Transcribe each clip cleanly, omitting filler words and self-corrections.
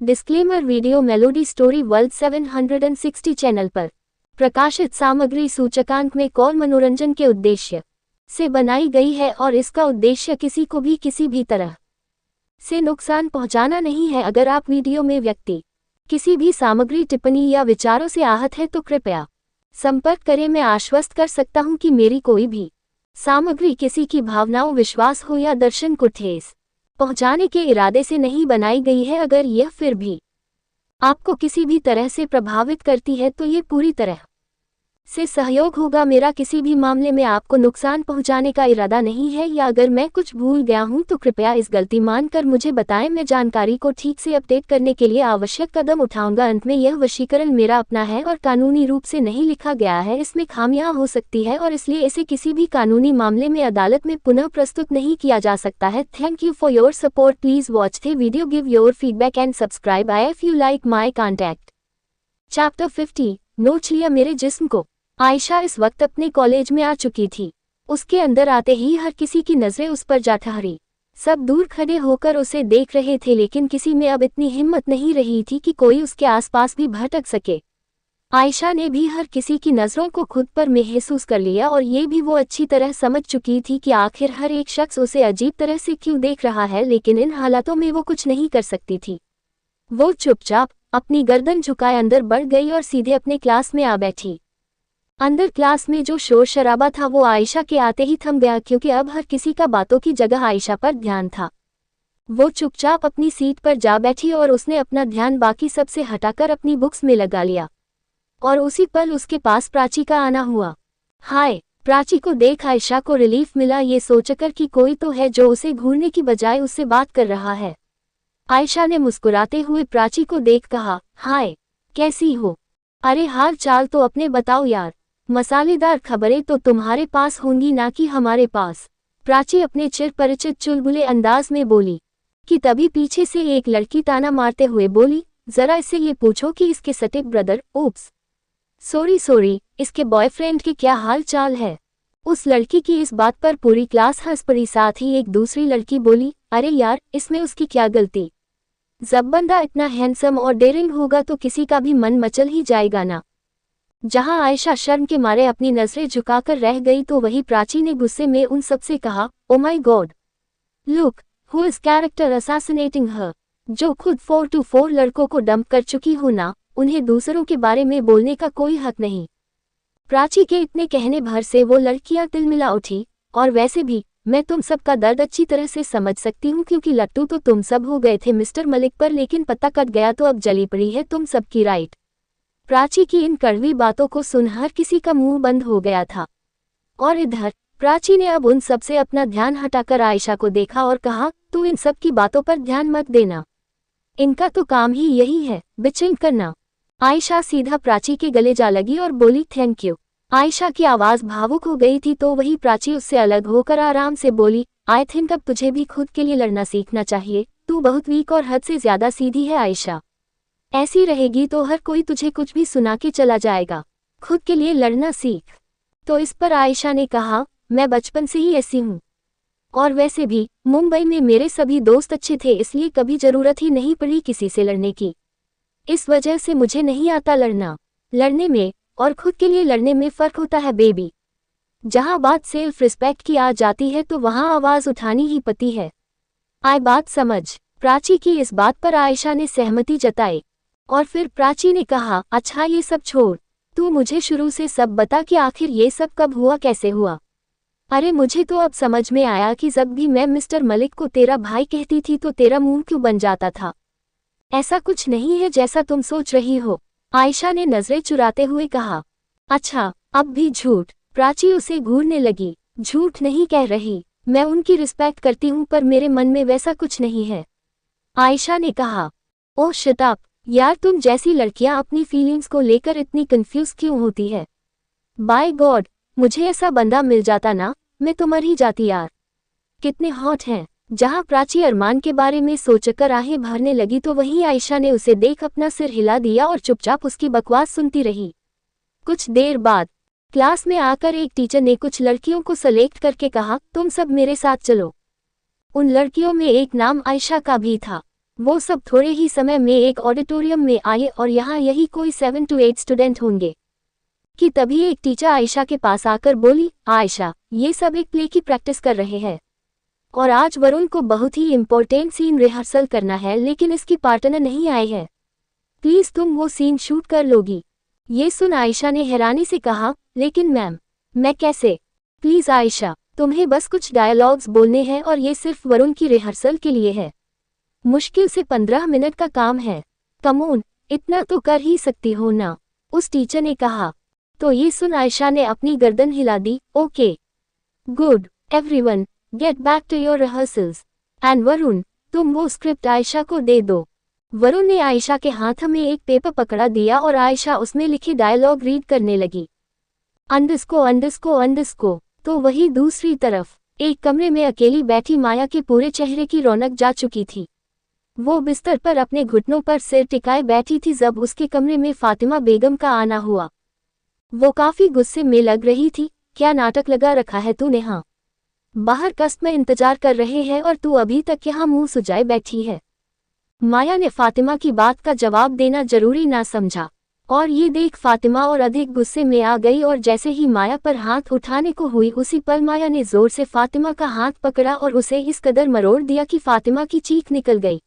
Disclaimer video melody story world 760 channel पर प्रकाशित सामग्री सूचकांक में कौन मनोरंजन के उद्देश्य से बनाई गई है और इसका उद्देश्य किसी को भी किसी भी तरह से नुकसान पहुंचाना नहीं है। अगर आप वीडियो में व्यक्ति किसी भी सामग्री टिप्पणी या विचारों से आहत है तो कृपया संपर्क करें। मैं आश्वस्त कर सकता हूं कि मेरी कोई भी सामग्री किसी की भावनाओं, विश्वास हो या दर्शन को ठेस पहुंचाने के इरादे से नहीं बनाई गई है। अगर यह फिर भी आपको किसी भी तरह से प्रभावित करती है तो ये पूरी तरह से सहयोग होगा। मेरा किसी भी मामले में आपको नुकसान पहुंचाने का इरादा नहीं है, या अगर मैं कुछ भूल गया हूं तो कृपया इस गलती मानकर मुझे बताएं। मैं जानकारी को ठीक से अपडेट करने के लिए आवश्यक कदम उठाऊंगा। अंत में यह वशीकरण मेरा अपना है और कानूनी रूप से नहीं लिखा गया है। इसमें खामियां हो सकती है और इसलिए इसे किसी भी कानूनी मामले में अदालत में पुनः प्रस्तुत नहीं किया जा सकता है। Thank you for your support. Please watch the video, give your feedback and subscribe I if you like my contact. Chapter 50 नोच लिया मेरे जिस्म को। आयशा इस वक्त अपने कॉलेज में आ चुकी थी। उसके अंदर आते ही हर किसी की नजरें उस पर जा ठहरी। सब दूर खड़े होकर उसे देख रहे थे, लेकिन किसी में अब इतनी हिम्मत नहीं रही थी कि कोई उसके आसपास भी भटक सके। आयशा ने भी हर किसी की नजरों को खुद पर महसूस कर लिया, और ये भी वो अच्छी तरह समझ चुकी थी कि आखिर हर एक शख्स उसे अजीब तरह से क्यों देख रहा है, लेकिन इन हालातों में वो कुछ नहीं कर सकती थी। वो चुपचाप अपनी गर्दन झुकाए अंदर बढ़ गई और सीधे अपने क्लास में आ बैठी। अंदर क्लास में जो शोर शराबा था वो आयशा के आते ही थम गया, क्योंकि अब हर किसी का बातों की जगह आयशा पर ध्यान था। वो चुपचाप अपनी सीट पर जा बैठी और उसने अपना ध्यान बाकी सब से हटाकर अपनी बुक्स में लगा लिया, और उसी पल उसके पास प्राची का आना हुआ। हाय! प्राची को देख आयशा को रिलीफ मिला, ये सोचकर कि कोई तो है जो उसे घूरने की बजाय उससे बात कर रहा है। आयशा ने मुस्कुराते हुए प्राची को देख कहा, हाय, कैसी हो? अरे हाल चाल तो अपने बताओ यार, मसालेदार खबरें तो तुम्हारे पास होंगी ना कि हमारे पास। प्राची अपने चिर परिचित चुलबुले अंदाज में बोली कि तभी पीछे से एक लड़की ताना मारते हुए बोली, जरा इससे ये पूछो कि इसके सटिक ब्रदर, ओप्स सॉरी, इसके बॉयफ्रेंड के क्या हाल चाल है। उस लड़की की इस बात पर पूरी क्लास हंस पड़ी। साथ ही एक दूसरी लड़की बोली, अरे यार, इसमें उसकी क्या गलती? जब बंदा इतना हैंडसम और डेयरिंग होगा तो किसी का भी मन मचल ही जाएगा ना। जहां आयशा शर्म के मारे अपनी नजरें झुकाकर रह गई तो वही प्राची ने गुस्से में उन सबसे कहा, oh my God, look who is character assassinating her. जो खुद 4 to 4 लड़कों को डंप कर चुकी हो ना, उन्हें दूसरों के बारे में बोलने का कोई हक नहीं। प्राची के इतने कहने भर से वो लड़कियां तिलमिला उठी। और वैसे भी मैं तुम सबका दर्द अच्छी तरह से समझ सकती हूँ, क्योंकि लट्टू तो तुम सब हो गए थे मिस्टर मलिक पर, लेकिन पत्ता कट गया तो अब जली पड़ी है तुम सबकी राइट। प्राची की इन कड़वी बातों को सुन हर किसी का मुंह बंद हो गया था। और इधर प्राची ने अब उन सब से अपना ध्यान हटाकर आयशा को देखा और कहा, तू इन सब की बातों पर ध्यान मत देना, इनका तो काम ही यही है बिचिंग करना। आयशा सीधा प्राची के गले जा लगी और बोली, थैंक यू। आयशा की आवाज भावुक हो गई थी तो वही प्राची उससे अलग होकर आराम से बोली, आई थिंक अब तुझे भी खुद के लिए लड़ना सीखना चाहिए। तू बहुत वीक और हद से ज्यादा सीधी है आयशा। ऐसी रहेगी तो हर कोई तुझे कुछ भी सुना के चला जाएगा। खुद के लिए लड़ना सीख। तो इस पर आयशा ने कहा, मैं बचपन से ही ऐसी हूँ, और वैसे भी मुंबई में मेरे सभी दोस्त अच्छे थे, इसलिए कभी जरूरत ही नहीं पड़ी किसी से लड़ने की। इस वजह से मुझे नहीं आता लड़ना। लड़ने में और खुद के लिए लड़ने में फर्क होता है बेबी। जहां बात सेल्फ रिस्पेक्ट की आ जाती है तो वहां आवाज उठानी ही पड़ती है। आए बात समझ। प्राची की इस बात पर आयशा ने सहमति जताई, और फिर प्राची ने कहा, अच्छा ये सब छोड़, तू मुझे शुरू से सब बता कि आखिर ये सब कब हुआ, कैसे हुआ। अरे मुझे तो अब समझ में आया कि जब भी मैं मिस्टर मलिक को तेरा भाई कहती थी तो तेरा मुंह क्यों बन जाता था। ऐसा कुछ नहीं है जैसा तुम सोच रही हो। आयशा ने नजरें चुराते हुए कहा, अच्छा अब भी झूठ। प्राची उसे घूरने लगी, झूठ नहीं कह रही, मैं उनकी रिस्पेक्ट करती हूँ पर मेरे मन में वैसा कुछ नहीं है। आयशा ने कहा, ओह शट अप यार, तुम जैसी लड़कियां अपनी फीलिंग्स को लेकर इतनी कंफ्यूज क्यों होती है। बाय गॉड, मुझे ऐसा बंदा मिल जाता ना, मैं तो मर ही जाती यार, कितने हॉट हैं। जहां प्राची अरमान के बारे में सोचकर आहें भरने लगी तो वहीं आयशा ने उसे देख अपना सिर हिला दिया और चुपचाप उसकी बकवास सुनती रही। कुछ देर बाद क्लास में आकर एक टीचर ने कुछ लड़कियों को सेलेक्ट करके कहा, तुम सब मेरे साथ चलो। उन लड़कियों में एक नाम आयशा का भी था। वो सब थोड़े ही समय में एक ऑडिटोरियम में आए और यहाँ यही कोई 7 to 8 स्टूडेंट होंगे कि तभी एक टीचर आयशा के पास आकर बोली, आयशा, ये सब एक प्ले की प्रैक्टिस कर रहे हैं और आज वरुण को बहुत ही इम्पोर्टेंट सीन रिहर्सल करना है, लेकिन इसकी पार्टनर नहीं आई है। प्लीज तुम वो सीन शूट कर लोगी। ये सुन आयशा ने हैरानी से कहा, लेकिन मैम, मैं कैसे? प्लीज आयशा, तुम्हें बस कुछ डायलॉग्स बोलने हैं और ये सिर्फ वरुण की रिहर्सल के लिए है। मुश्किल से 15 मिनट का काम है। कम ऑन, इतना तो कर ही सकती हो ना, उस टीचर ने कहा। तो ये सुन आयशा ने अपनी गर्दन हिला दी। Okay, good, everyone, get back to your rehearsals. And Varun, तुम वो स्क्रिप्ट आयशा को दे दो। वरुण ने आयशा के हाथ में एक पेपर पकड़ा दिया और आयशा उसमें लिखे डायलॉग रीड करने लगी। अंडरस्को अंडरस्को अंडरस्को। तो वही दूसरी तरफ एक कमरे में अकेली बैठी माया के पूरे चेहरे की रौनक जा चुकी थी। वो बिस्तर पर अपने घुटनों पर सिर टिकाए बैठी थी जब उसके कमरे में फातिमा बेगम का आना हुआ। वो काफी गुस्से में लग रही थी। क्या नाटक लगा रखा है तूने? हाँ, बाहर कस्टमर इंतजार कर रहे हैं और तू अभी तक यहाँ मुंह सुजाए बैठी है। माया ने फातिमा की बात का जवाब देना जरूरी ना समझा और ये देख फातिमा और अधिक गुस्से में आ गई और जैसे ही माया पर हाथ उठाने को हुई उसी पल माया ने जोर से फातिमा का हाथ पकड़ा और उसे इस कदर मरोड़ दिया कि फातिमा की चीख निकल गई।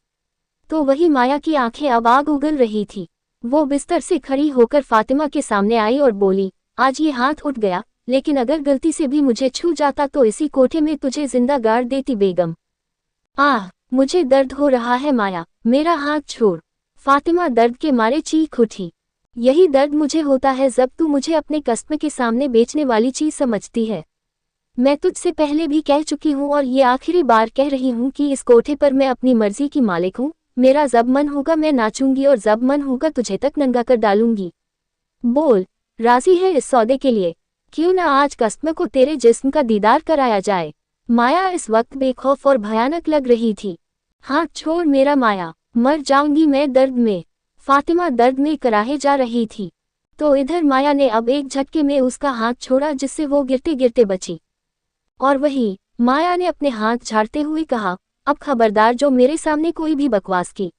तो वही माया की आंखें अब आग उगल रही थी। वो बिस्तर से खड़ी होकर फातिमा के सामने आई और बोली, आज ये हाथ उठ गया, लेकिन अगर गलती से भी मुझे छू जाता तो इसी कोठे में तुझे जिंदा गाड़ देती बेगम। आह, मुझे दर्द हो रहा है माया, मेरा हाथ छोड़। फातिमा दर्द के मारे चीख उठी। यही दर्द मुझे होता है जब तू मुझे अपने कस्टमर के सामने बेचने वाली चीज समझती है। मैं तुझसे पहले भी कह चुकी हूँ और ये आखिरी बार कह रही हूँ कि इस कोठे पर मैं अपनी मर्जी की मालिक हूँ। मेरा जब मन होगा मैं नाचूंगी और जब मन होगा तुझे तक नंगा कर डालूंगी। बोल, राजी है इस सौदे के लिए? क्यों ना आज कस्टमर को तेरे जिस्म का दीदार कराया जाए। माया इस वक्त बेखौफ और भयानक लग रही थी। हाथ छोड़ मेरा माया, मर जाऊंगी मैं दर्द में। फातिमा दर्द में कराहे जा रही थी। तो इधर माया ने अब एक झटके में उसका हाथ छोड़ा जिससे वो गिरते गिरते बची। और वही माया ने अपने हाथ झाड़ते हुए कहा, अब खबरदार जो मेरे सामने कोई भी बकवास की,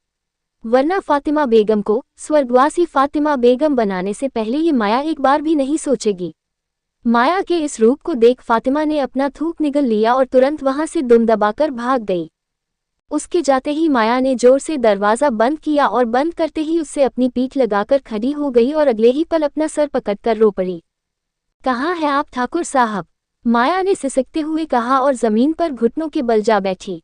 वरना फातिमा बेगम को स्वर्गवासी फातिमा बेगम बनाने से पहले ये माया एक बार भी नहीं सोचेगी। माया के इस रूप को देख फातिमा ने अपना थूक निगल लिया और तुरंत वहां से दुम दबाकर भाग गई। उसके जाते ही माया ने जोर से दरवाजा बंद किया और बंद करते ही उससे अपनी पीठ लगाकर खड़ी हो गई और अगले ही पल अपना सर पकड़कर रो पड़ी। कहाँ है आप ठाकुर साहब? माया ने सिसकते हुए कहा और जमीन पर घुटनों के बल जा बैठी।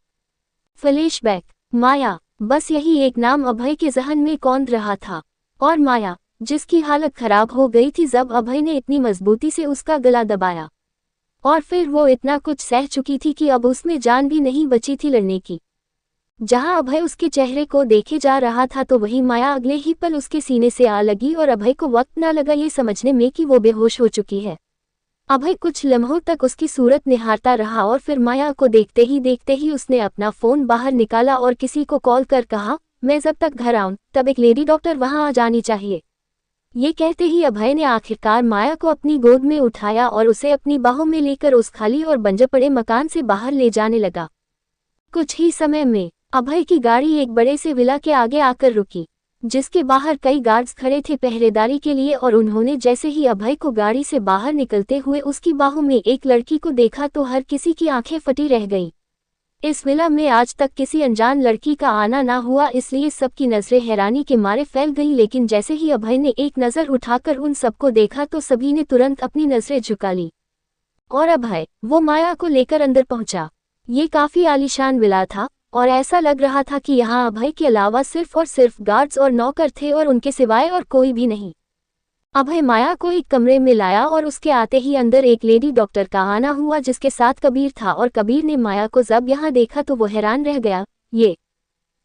फ्लैशबैक। माया, बस यही एक नाम अभय के जहन में कौंध रहा था। और माया, जिसकी हालत खराब हो गई थी जब अभय ने इतनी मजबूती से उसका गला दबाया। और फिर वो इतना कुछ सह चुकी थी कि अब उसमें जान भी नहीं बची थी लड़ने की। जहां अभय उसके चेहरे को देखे जा रहा था तो वही माया अगले ही पल उसके सीने से आ लगी और अभय को वक्त ना लगा ये समझने में कि वो बेहोश हो चुकी है। अभय कुछ लम्हों तक उसकी सूरत निहारता रहा और फिर माया को देखते ही उसने अपना फोन बाहर निकाला और किसी को कॉल कर कहा, मैं जब तक घर आऊं तब एक लेडी डॉक्टर वहां आ जानी चाहिए। ये कहते ही अभय ने आखिरकार माया को अपनी गोद में उठाया और उसे अपनी बाहों में लेकर उस खाली और बंजर पड़े मकान से बाहर ले जाने लगा। कुछ ही समय में अभय की गाड़ी एक बड़े से विला के आगे आकर रुकी, जिसके बाहर कई गार्ड्स खड़े थे पहरेदारी के लिए। और उन्होंने जैसे ही अभय को गाड़ी से बाहर निकलते हुए उसकी बाहों में एक लड़की को देखा तो हर किसी की आंखें फटी रह गईं। इस विला में आज तक किसी अनजान लड़की का आना ना हुआ, इसलिए सबकी नजरें हैरानी के मारे फैल गईं। लेकिन जैसे ही अभय ने एक नज़र उठाकर उन सबको देखा तो सभी ने तुरंत अपनी नजरें झुका ली और अभय वो माया को लेकर अंदर पहुंचा। ये काफी आलीशान विला था और ऐसा लग रहा था कि यहाँ अभय के अलावा सिर्फ और सिर्फ गार्ड्स और नौकर थे और उनके सिवाय और कोई भी नहीं। अभय माया को एक कमरे में लाया और उसके आते ही अंदर एक लेडी डॉक्टर का आना हुआ जिसके साथ कबीर था। और कबीर ने माया को जब यहाँ देखा तो वो हैरान रह गया। ये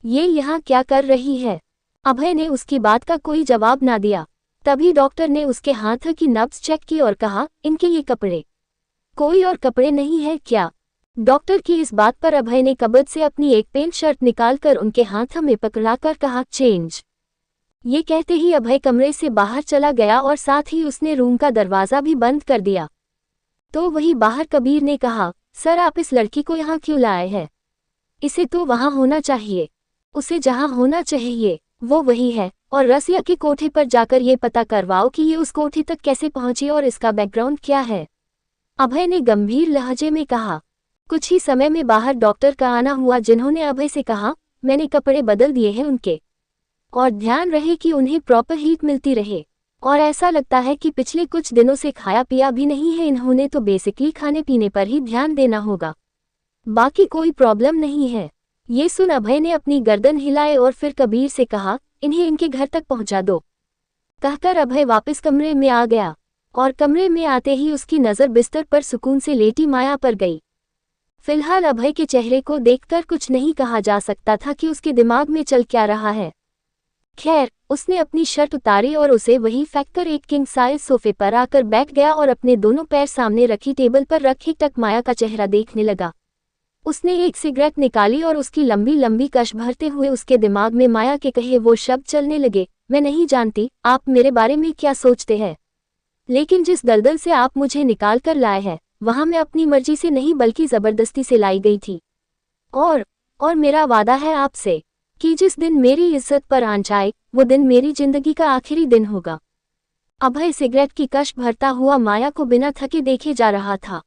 यहाँ क्या कर रही है? अभय ने उसकी बात का कोई जवाब ना दिया। तभी डॉक्टर ने उसके हाथ की नब्ज चेक की और कहा, इनके ये कपड़े, कोई और कपड़े नहीं है क्या? डॉक्टर की इस बात पर अभय ने कबर्ड से अपनी एक पेंट शर्ट निकालकर उनके हाथ में पकड़ाकर कहा, चेंज। ये कहते ही अभय कमरे से बाहर चला गया और साथ ही उसने रूम का दरवाजा भी बंद कर दिया। तो वही बाहर कबीर ने कहा, सर आप इस लड़की को यहाँ क्यों लाए हैं? इसे तो वहाँ होना चाहिए। उसे जहां होना चाहिए वो वही है, और रसिया के कोठे पर जाकर ये पता करवाओ कि ये उस कोठे तक कैसे पहुंची और इसका बैकग्राउंड क्या है, अभय ने गंभीर लहजे में कहा। कुछ ही समय में बाहर डॉक्टर का आना हुआ, जिन्होंने अभय से कहा, मैंने कपड़े बदल दिए हैं उनके, और ध्यान रहे कि उन्हें प्रॉपर हीट मिलती रहे, और ऐसा लगता है कि पिछले कुछ दिनों से खाया पिया भी नहीं है इन्होंने, तो बेसिकली खाने पीने पर ही ध्यान देना होगा, बाकी कोई प्रॉब्लम नहीं है। ये सुन अभय ने अपनी गर्दन हिलाए और फिर कबीर से कहा, इन्हें इनके घर तक पहुंचा दो। कहकर अभय वापस कमरे में आ गया, और कमरे में आते ही उसकी नज़र बिस्तर पर सुकून से लेटी माया पर गई। फिलहाल अभय के चेहरे को देखकर कुछ नहीं कहा जा सकता था कि उसके दिमाग में चल क्या रहा है। खैर, उसने अपनी शर्ट उतारी और उसे वही फेंककर एक किंग साइज सोफे पर आकर बैठ गया और अपने दोनों पैर सामने रखी टेबल पर रखी टक माया का चेहरा देखने लगा। उसने एक सिगरेट निकाली और उसकी लंबी लंबी कश भरते हुए उसके दिमाग में माया के कहे वो शब्द चलने लगे, मैं नहीं जानती आप मेरे बारे में क्या सोचते हैं, लेकिन जिस दलदल से आप मुझे निकाल कर लाए हैं वहां मैं अपनी मर्जी से नहीं बल्कि जबरदस्ती से लाई गई थी, और मेरा वादा है आपसे कि जिस दिन मेरी इज्जत पर आंच आए वो दिन मेरी जिंदगी का आखिरी दिन होगा। अभय सिगरेट की कश भरता हुआ माया को बिना थके देखे जा रहा था,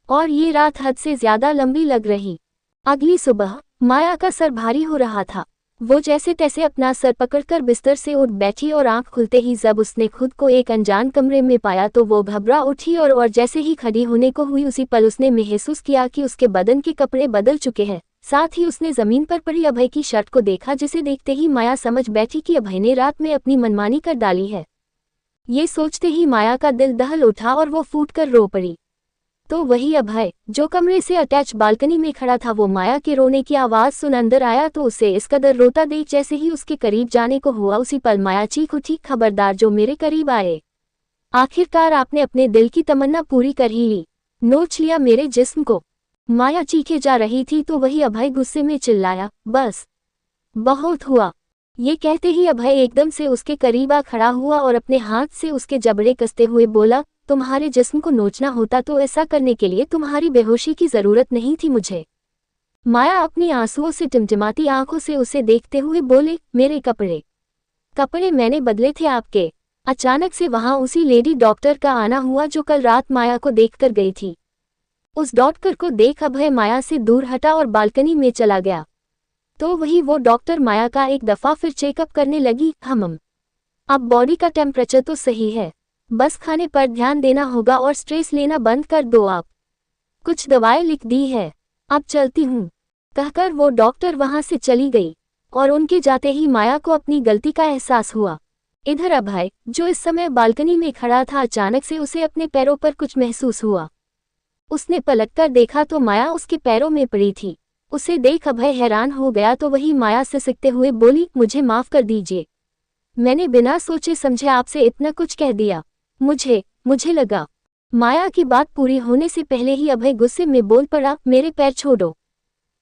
और ये रात हद से ज्यादा लंबी लग रही। अगली सुबह माया का सर भारी हो रहा था। वो जैसे तैसे अपना सर पकड़कर बिस्तर से उठ बैठी और आंख खुलते ही जब उसने खुद को एक अनजान कमरे में पाया तो वो घबरा उठी और जैसे ही खड़ी होने को हुई उसी पल उसने महसूस किया कि उसके बदन के कपड़े बदल चुके हैं। साथ ही उसने जमीन पर पड़ी अभय की शर्ट को देखा, जिसे देखते ही माया समझ बैठी कि अभय ने रात में अपनी मनमानी कर डाली है। ये सोचते ही माया का दिल दहल उठा और वो फूटकर रो पड़ी। तो वही अभय जो कमरे से अटैच बालकनी में खड़ा था, वो माया के रोने की आवाज सुन अंदर आया तो उसे इस कदर रोता देख जैसे ही उसके करीब जाने को हुआ उसी पल माया चीख उठी, खबरदार जो मेरे करीब आए। आखिरकार आपने अपने दिल की तमन्ना पूरी कर ही ली, नोच लिया मेरे जिस्म को। माया चीखे जा रही थी तो वही अभय गुस्से में चिल्लाया, बस बहुत हुआ। ये कहते ही अभय एकदम से उसके करीब आ खड़ा हुआ और अपने हाथ से उसके जबड़े कसते हुए बोला, तुम्हारे जिस्म को नोचना होता तो ऐसा करने के लिए तुम्हारी बेहोशी की जरूरत नहीं थी मुझे। माया अपनी आंसुओं से टिमटिमाती आंखों से उसे देखते हुए बोले, मेरे कपड़े मैंने बदले थे आपके। अचानक से वहां उसी लेडी डॉक्टर का आना हुआ जो कल रात माया को देखकर गई थी। उस डॉक्टर को देख अभय माया से दूर हटा और बालकनी में चला गया। तो वही वो डॉक्टर माया का एक दफा फिर चेकअप करने लगी, अब बॉडी का टेम्परेचर तो सही है, बस खाने पर ध्यान देना होगा और स्ट्रेस लेना बंद कर दो आप, कुछ दवाएं लिख दी है, अब चलती हूँ। कहकर वो डॉक्टर वहां से चली गई और उनके जाते ही माया को अपनी गलती का एहसास हुआ। इधर अभय जो इस समय बालकनी में खड़ा था, अचानक से उसे अपने पैरों पर कुछ महसूस हुआ। उसने पलटकर देखा तो माया उसके पैरों में पड़ी थी। उसे देख अभय हैरान हो गया तो वही माया सिसकते हुए बोली, मुझे माफ कर दीजिए, मैंने बिना सोचे समझे आपसे इतना कुछ कह दिया, मुझे लगा। माया की बात पूरी होने से पहले ही अभय गुस्से में बोल पड़ा, मेरे पैर छोड़ो।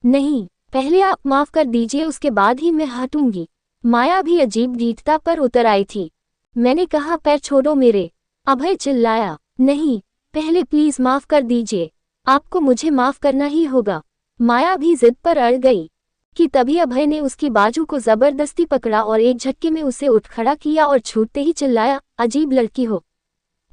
नहीं, पहले आप माफ कर दीजिए, उसके बाद ही मैं हटूंगी। माया भी अजीब ढीठता पर उतर आई थी। मैंने कहा पैर छोड़ो मेरे। अभय चिल्लाया, नहीं, पहले प्लीज माफ कर दीजिए, आपको मुझे माफ करना ही होगा। माया भी जिद पर अड़ गई कि तभी अभय ने उसकी बाजू को जबरदस्ती पकड़ा और एक झटके में उसे उठ खड़ा किया और छूटते ही चिल्लाया, अजीब लड़की हो,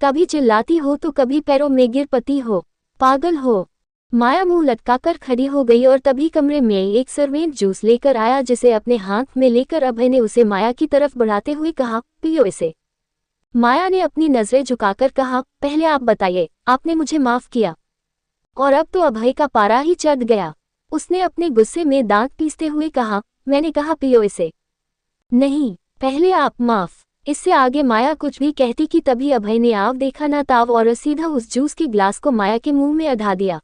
कभी चिल्लाती हो तो कभी पैरों में गिर पड़ती हो, पागल हो। माया मुंह लटकाकर खड़ी हो गई और तभी कमरे में एक सर्वेंट जूस लेकर आया, जिसे अपने हाथ में लेकर अभय ने उसे माया की तरफ बढ़ाते हुए कहा, पियो इसे। माया ने अपनी नजरें झुकाकर कहा, पहले आप बताइए, आपने मुझे माफ किया? और अब तो अभय का पारा ही चढ़ गया। उसने अपने गुस्से में दांत पीसते हुए कहा, मैंने कहा पियो इसे, नहीं, पहले आप माफ। इससे आगे माया कुछ भी कहती कि तभी अभय ने आव देखा ना ताव और सीधा उस जूस के ग्लास को माया के मुंह में अधा दिया।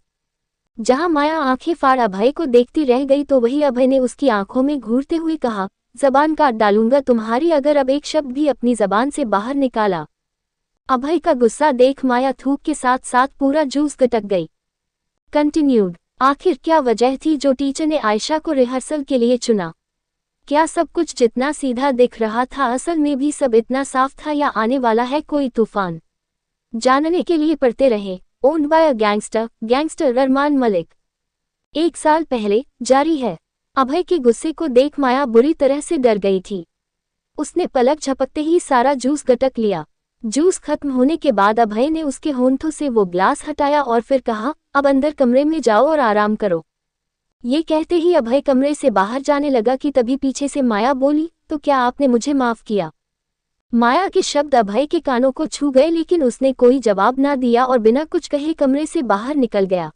जहां माया आंखें फाड़ अभय को देखती रह गई तो वही अभय ने उसकी आंखों में घूरते हुए कहा, जबान काट डालूंगा तुम्हारी अगर अब एक शब्द भी अपनी जबान से बाहर निकाला। अभय का गुस्सा देख माया थूक के साथ साथ पूरा जूस गटक गई। कंटिन्यूड। आखिर क्या वजह थी जो टीचर ने आयशा को रिहर्सल के लिए चुना? क्या सब कुछ जितना सीधा दिख रहा था असल में भी सब इतना साफ था या आने वाला है कोई तूफान? जानने के लिए पढ़ते रहे owned by a gangster Armaan Malik. 1 साल पहले जारी है। अभय के गुस्से को देख माया बुरी तरह से डर गई थी। उसने पलक झपकते ही सारा जूस गटक लिया। जूस खत्म होने के बाद अभय ने उसके होंठों से वो ग्लास हटाया और फिर कहा, अब अंदर कमरे में जाओ और आराम करो। ये कहते ही अभय कमरे से बाहर जाने लगा कि तभी पीछे से माया बोली, तो क्या आपने मुझे माफ किया? माया के शब्द अभय के कानों को छू गए, लेकिन उसने कोई जवाब ना दिया और बिना कुछ कहे कमरे से बाहर निकल गया।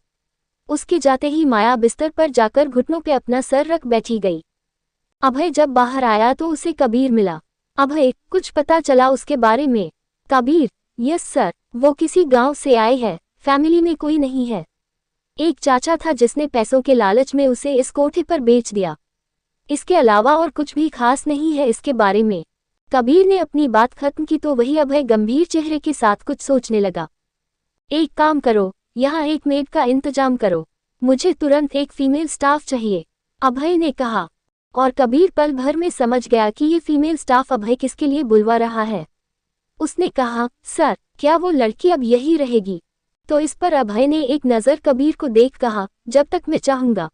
उसके जाते ही माया बिस्तर पर जाकर घुटनों पे अपना सर रख बैठी गई। अभय जब बाहर आया तो उसे कबीर मिला। अभय, कुछ पता चला उसके बारे में? कबीर, यस सर, वो किसी गांव से आए हैं, फैमिली में कोई नहीं है। एक चाचा था जिसने पैसों के लालच में उसे इस कोठे पर बेच दिया। इसके अलावा और कुछ भी खास नहीं है इसके बारे में। कबीर ने अपनी बात खत्म की तो वही अभय गंभीर चेहरे के साथ कुछ सोचने लगा। एक काम करो, यहाँ एक मेड का इंतजाम करो, मुझे तुरंत एक फीमेल स्टाफ चाहिए, अभय ने कहा। और कबीर पल भर में समझ गया कि ये फीमेल स्टाफ अभय किसके लिए बुलवा रहा है। उसने कहा, सर, क्या वो लड़की अब यही रहेगी? तो इस पर अभय ने एक नज़र कबीर को देख कहा, जब तक मैं चाहूंगा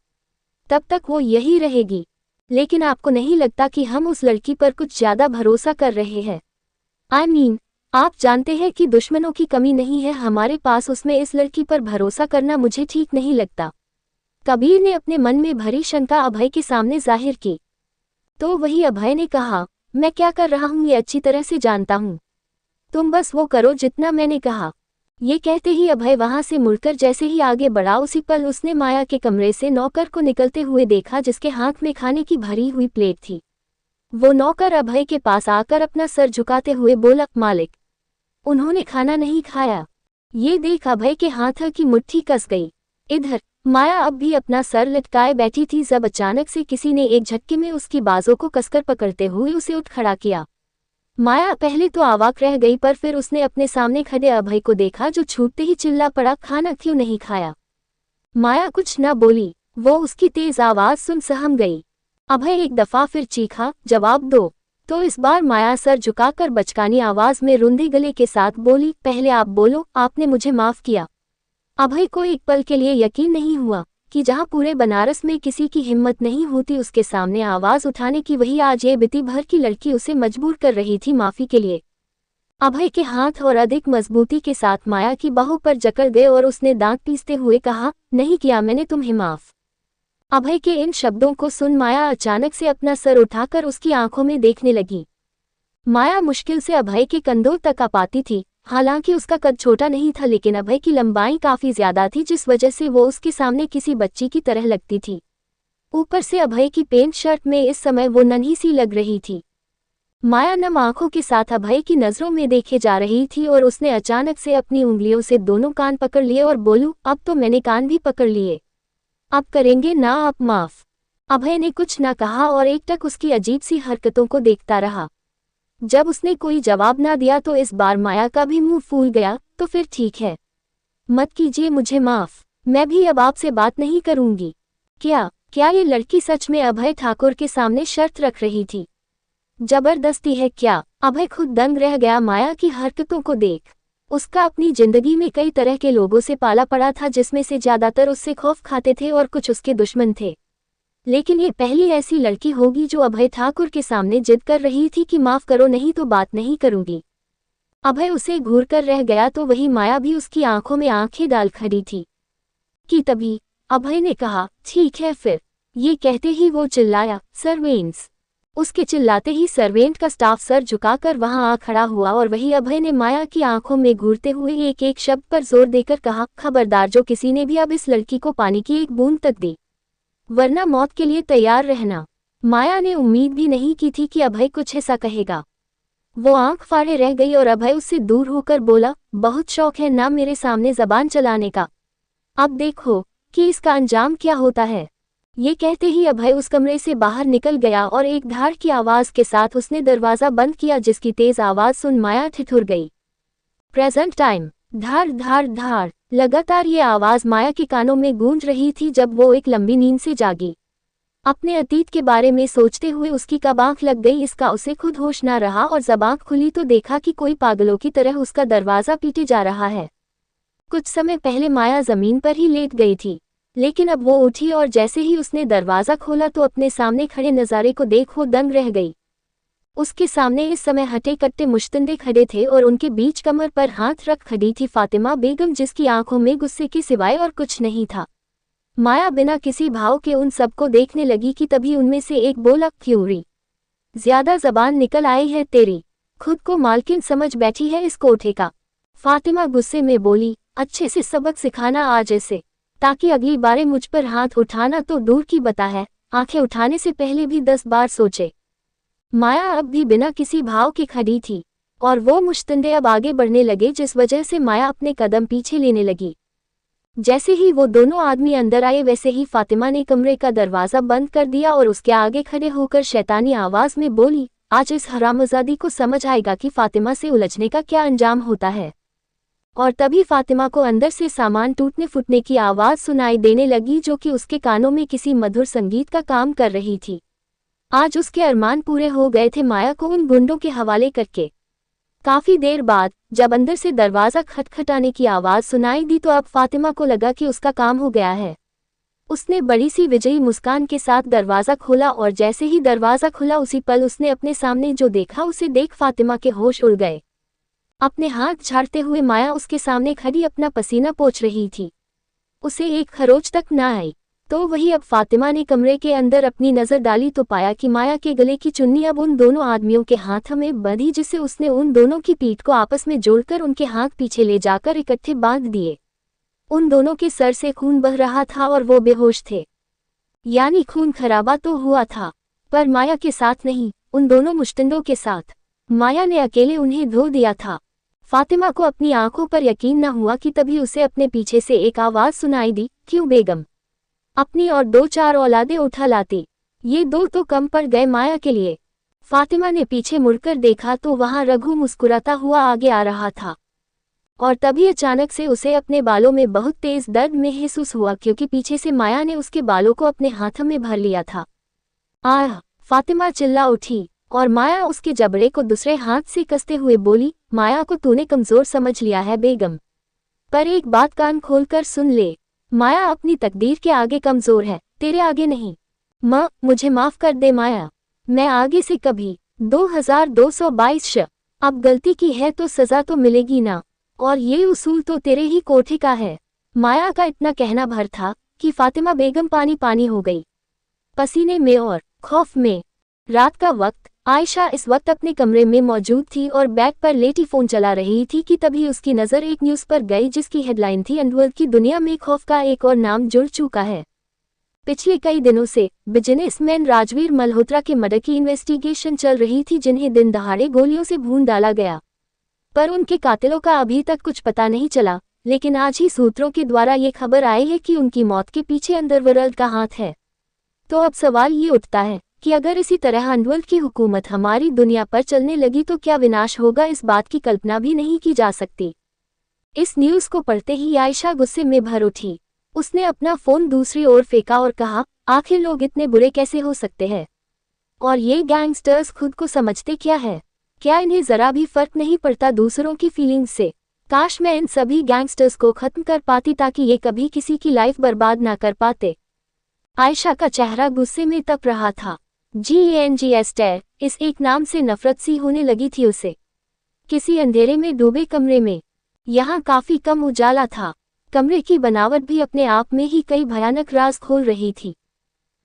तब तक वो यही रहेगी। लेकिन आपको नहीं लगता कि हम उस लड़की पर कुछ ज्यादा भरोसा कर रहे हैं? I mean, आप जानते हैं कि दुश्मनों की कमी नहीं है हमारे पास, उसमें इस लड़की पर भरोसा करना मुझे ठीक नहीं लगता। कबीर ने अपने मन में भरी शंका अभय के सामने जाहिर की। तो वही अभय ने कहा, मैं क्या कर रहा हूँ ये अच्छी तरह से जानता हूँ, तुम बस वो करो जितना मैंने कहा। ये कहते ही अभय वहां से मुड़कर जैसे ही आगे बढ़ा, उसी पल उसने माया के कमरे से नौकर को निकलते हुए देखा जिसके हाथ में खाने की भरी हुई प्लेट थी। वो नौकर अभय के पास आकर अपना सर झुकाते हुए बोला, मालिक, उन्होंने खाना नहीं खाया। ये देख अभय के हाथ की मुट्ठी कस गई। इधर माया अब भी अपना सर लटकाए बैठी थी जब अचानक से किसी ने एक झटके में उसकी बाजों को कसकर पकड़ते हुए उसे उठ खड़ा किया। माया पहले तो अवाक रह गई, पर फिर उसने अपने सामने खड़े अभय को देखा जो छूटते ही चिल्ला पड़ा, खाना क्यों नहीं खाया? माया कुछ न बोली, वो उसकी तेज आवाज सुन सहम गई। अभय एक दफा फिर चीखा, जवाब दो। तो इस बार माया सर झुकाकर बचकानी आवाज में रुंधे गले के साथ बोली, पहले आप बोलो, आपने मुझे माफ किया। अभय को एक पल के लिए यकीन नहीं हुआ कि जहां पूरे बनारस में किसी की हिम्मत नहीं होती उसके सामने आवाज उठाने की, वही आज ये बिती भर की लड़की उसे मजबूर कर रही थी माफी के लिए। अभय के हाथ और अधिक मजबूती के साथ माया की बाहों पर जकड़ गए और उसने दांत पीसते हुए कहा, नहीं किया मैंने तुम्हें माफ। अभय के इन शब्दों को सुन माया अचानक से अपना सर उठाकर उसकी आंखों में देखने लगी। माया मुश्किल से अभय के कंधों तक आ पाती थी। हालांकि उसका कद छोटा नहीं था, लेकिन अभय की लंबाई काफी ज्यादा थी जिस वजह से वो उसके सामने किसी बच्ची की तरह लगती थी। ऊपर से अभय की पेंट शर्ट में इस समय वो नन्ही सी लग रही थी। माया नम आंखों के साथ अभय की नजरों में देखे जा रही थी और उसने अचानक से अपनी उंगलियों से दोनों कान पकड़ लिए और बोलू, अब तो मैंने कान भी पकड़ लिए, अब करेंगे ना आप माफ? अभय ने कुछ न कहा और एकटक उसकी अजीब सी हरकतों को देखता रहा। जब उसने कोई जवाब ना दिया तो इस बार माया का भी मुंह फूल गया, तो फिर ठीक है, मत कीजिए मुझे माफ, मैं भी अब आपसे बात नहीं करूंगी। क्या ये लड़की सच में अभय ठाकुर के सामने शर्त रख रही थी? जबरदस्ती है क्या? अभय खुद दंग रह गया माया की हरकतों को देख। उसका अपनी जिंदगी में कई तरह के लोगों से पाला पड़ा था, जिसमें से ज्यादातर उससे खौफ खाते थे और कुछ उसके दुश्मन थे, लेकिन ये पहली ऐसी लड़की होगी जो अभय ठाकुर के सामने जिद कर रही थी कि माफ करो नहीं तो बात नहीं करूंगी। अभय उसे घूर कर रह गया तो वही माया भी उसकी आंखों में आंखें डाल खड़ी थी कि तभी अभय ने कहा, ठीक है फिर। ये कहते ही वो चिल्लाया, सर्वेंट्स। उसके चिल्लाते ही सर्वेंट का स्टाफ सर झुकाकर वहां आ खड़ा हुआ और वही अभय ने माया की आंखों में घूरते हुए एक एक शब्द पर जोर देकर कहा, खबरदार जो किसी ने भी अब इस लड़की को पानी की एक बूंद तक दी, वरना मौत के लिए तैयार रहना। माया ने उम्मीद भी नहीं की थी कि अभय कुछ ऐसा कहेगा। वो आंख फाड़े रह गई और अभय उससे दूर होकर बोला, बहुत शौक है ना मेरे सामने जबान चलाने का, अब देखो कि इसका अंजाम क्या होता है। ये कहते ही अभय उस कमरे से बाहर निकल गया और एक धाड़ की आवाज के साथ उसने दरवाजा बंद किया, जिसकी तेज आवाज सुन माया ठिठुर गई। प्रेजेंट टाइम, धाड़ धाड़ धाड़, लगातार ये आवाज माया के कानों में गूंज रही थी जब वो एक लंबी नींद से जागी। अपने अतीत के बारे में सोचते हुए उसकी कब आंख लग गई इसका उसे खुद होश ना रहा और जब आंख खुली तो देखा कि कोई पागलों की तरह उसका दरवाजा पीटे जा रहा है। कुछ समय पहले माया जमीन पर ही लेट गई थी। लेकिन अब वो उठी और जैसे ही उसने दरवाज़ा खोला तो अपने सामने खड़े नज़ारे को देख वो दंग रह गई। उसके सामने इस समय हटे कट्टे मुश्तंदे खड़े थे और उनके बीच कमर पर हाथ रख खड़ी थी फातिमा बेगम, जिसकी आंखों में गुस्से के सिवाय और कुछ नहीं था। माया बिना किसी भाव के उन सबको देखने लगी कि तभी उनमें से एक बोला, क्यूरी ज्यादा जबान निकल आई है तेरी, खुद को मालकिन समझ बैठी है इस कोठे का। फातिमा गुस्से में बोली, अच्छे से सबक सिखाना आज ऐसे, ताकि अगली बारे मुझ पर हाथ उठाना तो दूर की बता है, आंखें उठाने से पहले भी 10 बार सोचे। माया अब भी बिना किसी भाव की खड़ी थी और वो मुश्तंदे अब आगे बढ़ने लगे, जिस वजह से माया अपने कदम पीछे लेने लगी। जैसे ही वो दोनों आदमी अंदर आए वैसे ही फातिमा ने कमरे का दरवाज़ा बंद कर दिया और उसके आगे खड़े होकर शैतानी आवाज़ में बोली, आज इस हरामजादी को समझ आएगा कि फातिमा से उलझने का क्या अंजाम होता है। और तभी फातिमा को अंदर से सामान टूटने फूटने की आवाज़ सुनाई देने लगी, जो कि उसके कानों में किसी मधुर संगीत का काम कर रही थी। आज उसके अरमान पूरे हो गए थे माया को उन गुंडों के हवाले करके। काफी देर बाद जब अंदर से दरवाज़ा खटखटाने की आवाज़ सुनाई दी तो अब फातिमा को लगा कि उसका काम हो गया है। उसने बड़ी सी विजयी मुस्कान के साथ दरवाज़ा खोला और जैसे ही दरवाज़ा खुला उसी पल उसने अपने सामने जो देखा उसे देख फातिमा के होश उड़ गए। अपने हाथ झाड़ते हुए माया उसके सामने खड़ी अपना पसीना पोंछ रही थी। उसे एक खरोच तक न आई। तो वही अब फातिमा ने कमरे के अंदर अपनी नज़र डाली तो पाया कि माया के गले की चुन्नी अब उन दोनों आदमियों के हाथ में बंधी, जिसे उसने उन दोनों की पीठ को आपस में जोड़कर उनके हाथ पीछे ले जाकर इकट्ठे बांध दिए। उन दोनों के सर से खून बह रहा था और वो बेहोश थे। यानी खून खराबा तो हुआ था, पर माया के साथ नहीं, उन दोनों मुश्तंदों के साथ। माया ने अकेले उन्हें धो दिया था। फातिमा को अपनी आंखों पर यकीन न हुआ कि तभी उसे अपने पीछे से एक आवाज़ सुनाई दी, क्यों बेगम, अपनी और 2-4 औलादें उठा लाती, ये 2 तो कम पड़ गए माया के लिए। फातिमा ने पीछे मुड़कर देखा तो वहां रघु मुस्कुराता हुआ आगे आ रहा था और तभी अचानक से उसे अपने बालों में बहुत तेज दर्द महसूस हुआ, क्योंकि पीछे से माया ने उसके बालों को अपने हाथ में भर लिया था। आह! फातिमा चिल्ला उठी और माया उसके जबड़े को दूसरे हाथ से कसते हुए बोली, माया को तूने कमजोर समझ लिया है बेगम, पर एक बात कान खोलकर सुन ले, माया अपनी तकदीर के आगे कमजोर है, तेरे आगे नहीं। मुझे माफ कर दे माया, मैं आगे से कभी 2222 अब गलती की है तो सजा तो मिलेगी ना, और ये उसूल तो तेरे ही कोठे का है। माया का इतना कहना भर था कि फातिमा बेगम पानी पानी हो गई, पसीने में और खौफ में। रात का वक्त, आयशा इस वक्त अपने कमरे में मौजूद थी और बैग पर लेटी फोन चला रही थी कि तभी उसकी नज़र एक न्यूज़ पर गई जिसकी हेडलाइन थी, अंडरवर्ल्ड की दुनिया में खौफ का एक और नाम जुड़ चुका है। पिछले कई दिनों से बिजनेसमैन राजवीर मल्होत्रा के मर्डर की इन्वेस्टिगेशन चल रही थी, जिन्हें दिन दहाड़े गोलियों से भून डाला गया, पर उनके कातिलों का अभी तक कुछ पता नहीं चला। लेकिन आज ही सूत्रों के द्वारा ये खबर आई है कि उनकी मौत के पीछे अंडरवर्ल्ड का हाथ है। तो अब सवाल ये उठता है कि अगर इसी तरह अंडरवर्ल्ड की हुकूमत हमारी दुनिया पर चलने लगी तो क्या विनाश होगा, इस बात की कल्पना भी नहीं की जा सकती। इस न्यूज़ को पढ़ते ही आयशा गुस्से में भर उठी। उसने अपना फोन दूसरी ओर फेंका और कहा, आखिर लोग इतने बुरे कैसे हो सकते हैं, और ये गैंगस्टर्स खुद को समझते क्या है? क्या इन्हें जरा भी फर्क नहीं पड़ता दूसरों की फीलिंग्स से? काश मैं इन सभी गैंगस्टर्स को खत्म कर पाती ताकि ये कभी किसी की लाइफ बर्बाद ना कर पाते। आयशा का चेहरा गुस्से में तप रहा था। एस्टर, इस एक नाम से नफरत सी होने लगी थी उसे। किसी अंधेरे में डूबे कमरे में, यहाँ काफी कम उजाला था, कमरे की बनावट भी अपने आप में ही कई भयानक राज खोल रही थी।